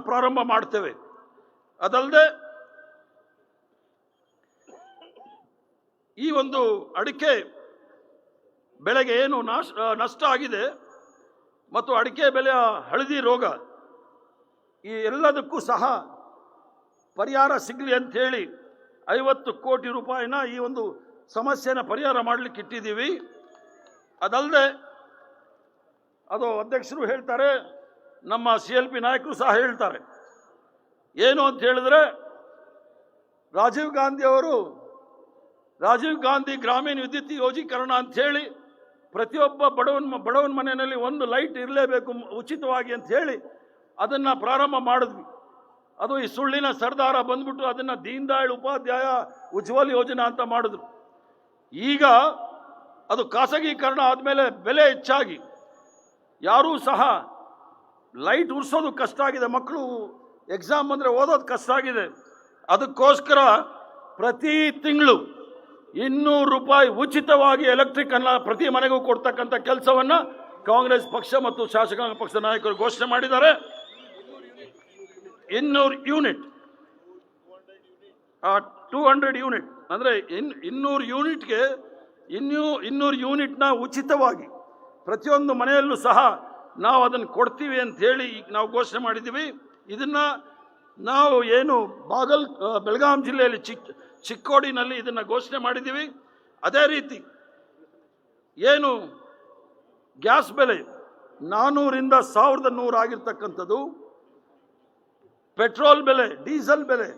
ಪ್ರಾರಂಭ ಮಾಡ್ತೇವೆ. ಅದಲ್ಲದೆ ಈ ಒಂದು ಅಡಿಕೆ ಬೆಳೆಗೆ ಏನು ನಷ್ಟ ಆಗಿದೆ ಮತ್ತು ಅಡಿಕೆ ಬೆಲೆಯ ಹಳದಿ ರೋಗ, ಈ ಎಲ್ಲದಕ್ಕೂ ಸಹ ಪರಿಹಾರ ಸಿಗಲಿ ಅಂಥೇಳಿ 50 ಕೋಟಿ ರೂಪಾಯಿನ ಈ ಒಂದು ಸಮಸ್ಯೆನ ಪರಿಹಾರ ಮಾಡಲಿಕ್ಕೆ ಇಟ್ಟಿದ್ದೀವಿ. ಅದಲ್ಲದೆ ಅದು ಅಧ್ಯಕ್ಷರು ಹೇಳ್ತಾರೆ, ನಮ್ಮ CLP ನಾಯಕರು ಸಹ ಹೇಳ್ತಾರೆ. ಏನು ಅಂತ ಹೇಳಿದ್ರೆ, ರಾಜೀವ್ ಗಾಂಧಿ ಗ್ರಾಮೀಣ ವಿದ್ಯುತ್ ಯೋಜೀಕರಣ ಅಂಥೇಳಿ ಪ್ರತಿಯೊಬ್ಬ ಬಡವನ ಮನೆಯಲ್ಲಿ ಒಂದು ಲೈಟ್ ಇರಲೇಬೇಕು ಉಚಿತವಾಗಿ ಅಂತ ಹೇಳಿ ಅದನ್ನು ಪ್ರಾರಂಭ ಮಾಡಿದ್ವಿ. ಅದು ಈ ಸುಳ್ಳಿನ ಸರ್ದಾರ ಬಂದ್ಬಿಟ್ಟು ಅದನ್ನು ದೀನ್ ದಯಾಳ್ ಉಪಾಧ್ಯಾಯ ಉಜ್ವಲ್ ಯೋಜನಾ ಅಂತ ಮಾಡಿದ್ರು. ಈಗ ಅದು ಖಾಸಗೀಕರಣ ಆದಮೇಲೆ ಬೆಲೆ ಹೆಚ್ಚಾಗಿ ಯಾರೂ ಸಹ ಲೈಟ್ ಉರ್ಸೋದು ಕಷ್ಟ ಆಗಿದೆ, ಮಕ್ಕಳು ಎಕ್ಸಾಮ್ ಬಂದರೆ ಓದೋದು ಕಷ್ಟ ಆಗಿದೆ. ಅದಕ್ಕೋಸ್ಕರ ಪ್ರತಿ ತಿಂಗಳು 200 ರೂಪಾಯಿ ಉಚಿತವಾಗಿ ಎಲೆಕ್ಟ್ರಿಕ್ ಅನ್ನ ಪ್ರತಿ ಮನೆಗೂ ಕೊಡ್ತಕ್ಕಂಥ ಕೆಲಸವನ್ನು ಕಾಂಗ್ರೆಸ್ ಪಕ್ಷ ಮತ್ತು ಶಾಸಕಾಂಗ ಪಕ್ಷದ ನಾಯಕರು ಘೋಷಣೆ ಮಾಡಿದ್ದಾರೆ. 200 ಯೂನಿಟ್ 200 ಯೂನಿಟ್ ಅಂದರೆ 200 ಯೂನಿಟ್ಗೆ 200 ಯೂನಿಟ್ನ ಉಚಿತವಾಗಿ ಪ್ರತಿಯೊಂದು ಮನೆಯಲ್ಲೂ ಸಹ ನಾವು ಅದನ್ನು ಕೊಡ್ತೀವಿ ಅಂತ ಹೇಳಿ ನಾವು ಘೋಷಣೆ ಮಾಡಿದ್ದೀವಿ. ಇದನ್ನು ನಾವು ಏನು ಬೆಳಗಾಂ ಜಿಲ್ಲೆಯಲ್ಲಿ ಚಿಕ್ಕೋಡಿನಲ್ಲಿ ಇದನ್ನು ಘೋಷಣೆ ಮಾಡಿದ್ದೀವಿ. ಅದೇ ರೀತಿ ಏನು ಗ್ಯಾಸ್ ಬೆಲೆ 400ರಿಂದ 1100 ಆಗಿರ್ತಕ್ಕಂಥದ್ದು. ಪೆಟ್ರೋಲ್ ಬೆಲೆ, ಡೀಸೆಲ್ ಬೆಲೆ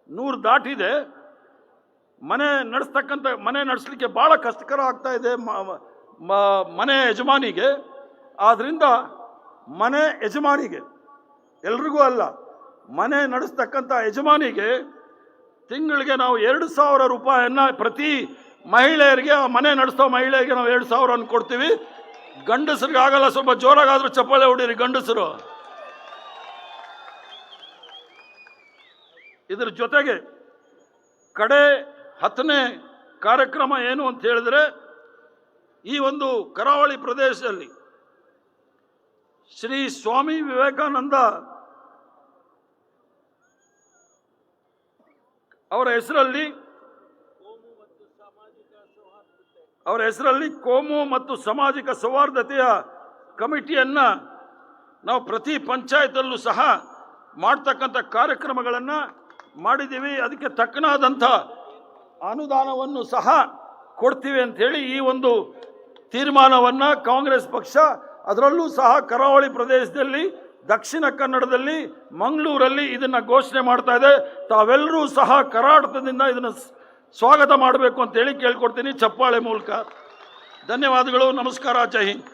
100 ದಾಟಿದೆ. ಮನೆ ನಡೆಸಲಿಕ್ಕೆ ಭಾಳ ಕಷ್ಟಕರ ಆಗ್ತಾ ಇದೆ ಮನೆ ಯಜಮಾನಿಗೆ. ಆದ್ದರಿಂದ ಮನೆ ಯಜಮಾನಿಗೆ, ಎಲ್ರಿಗೂ ಅಲ್ಲ, ಮನೆ ನಡೆಸ್ತಕ್ಕಂಥ ಯಜಮಾನಿಗೆ ತಿಂಗಳಿಗೆ ನಾವು 2,000 ರೂಪಾಯಿಯನ್ನು ಪ್ರತಿ ಮಹಿಳೆಯರಿಗೆ, ಆ ಮನೆ ನಡೆಸೋ ಮಹಿಳೆಯರಿಗೆ ನಾವು 2,000 ಕೊಡ್ತೀವಿ. ಗಂಡಸರಿಗೆ ಆಗಲ್ಲ, ಸ್ವಲ್ಪ ಜೋರಾಗಾದ್ರೂ ಚಪ್ಪಾಳೆ ಹೊಡೀರಿ ಗಂಡಸರು. ಇದರ ಜೊತೆಗೆ ಕಡೆ 10ನೇ ಕಾರ್ಯಕ್ರಮ ಏನು ಅಂತ ಹೇಳಿದ್ರೆ, ಈ ಒಂದು ಕರಾವಳಿ ಪ್ರದೇಶದಲ್ಲಿ ಶ್ರೀ ಸ್ವಾಮಿ ವಿವೇಕಾನಂದ ಅವರ ಹೆಸರಲ್ಲಿ ಕೋಮು ಮತ್ತು ಸಾಮಾಜಿಕ ಸೌಹಾರ್ದತೆಯ ಕಮಿಟಿಯನ್ನ ನಾವು ಪ್ರತಿ ಪಂಚಾಯತಲ್ಲೂ ಸಹ ಮಾಡ್ತಕ್ಕಂಥ ಕಾರ್ಯಕ್ರಮಗಳನ್ನು ಮಾಡಿದ್ದೀವಿ. ಅದಕ್ಕೆ ತಕ್ಕನಾದಂಥ ಅನುದಾನವನ್ನು ಸಹ ಕೊಡ್ತೀವಿ ಅಂಥೇಳಿ ಈ ಒಂದು ತೀರ್ಮಾನವನ್ನು ಕಾಂಗ್ರೆಸ್ ಪಕ್ಷ, ಅದರಲ್ಲೂ ಸಹ ಕರಾವಳಿ ಪ್ರದೇಶದಲ್ಲಿ, ದಕ್ಷಿಣ ಕನ್ನಡದಲ್ಲಿ, ಮಂಗಳೂರಲ್ಲಿ ಇದನ್ನು ಘೋಷಣೆ ಮಾಡ್ತಾ ಇದೆ. ತಾವೆಲ್ಲರೂ ಸಹ ಕರಾಟದಿಂದ ಇದನ್ನು ಸ್ವಾಗತ ಮಾಡಬೇಕು ಅಂತೇಳಿ ಕೇಳ್ಕೊಡ್ತೀನಿ ಚಪ್ಪಾಳೆ ಮೂಲಕ. ಧನ್ಯವಾದಗಳು. ನಮಸ್ಕಾರ. ಜೈ ಹಿಂದ್.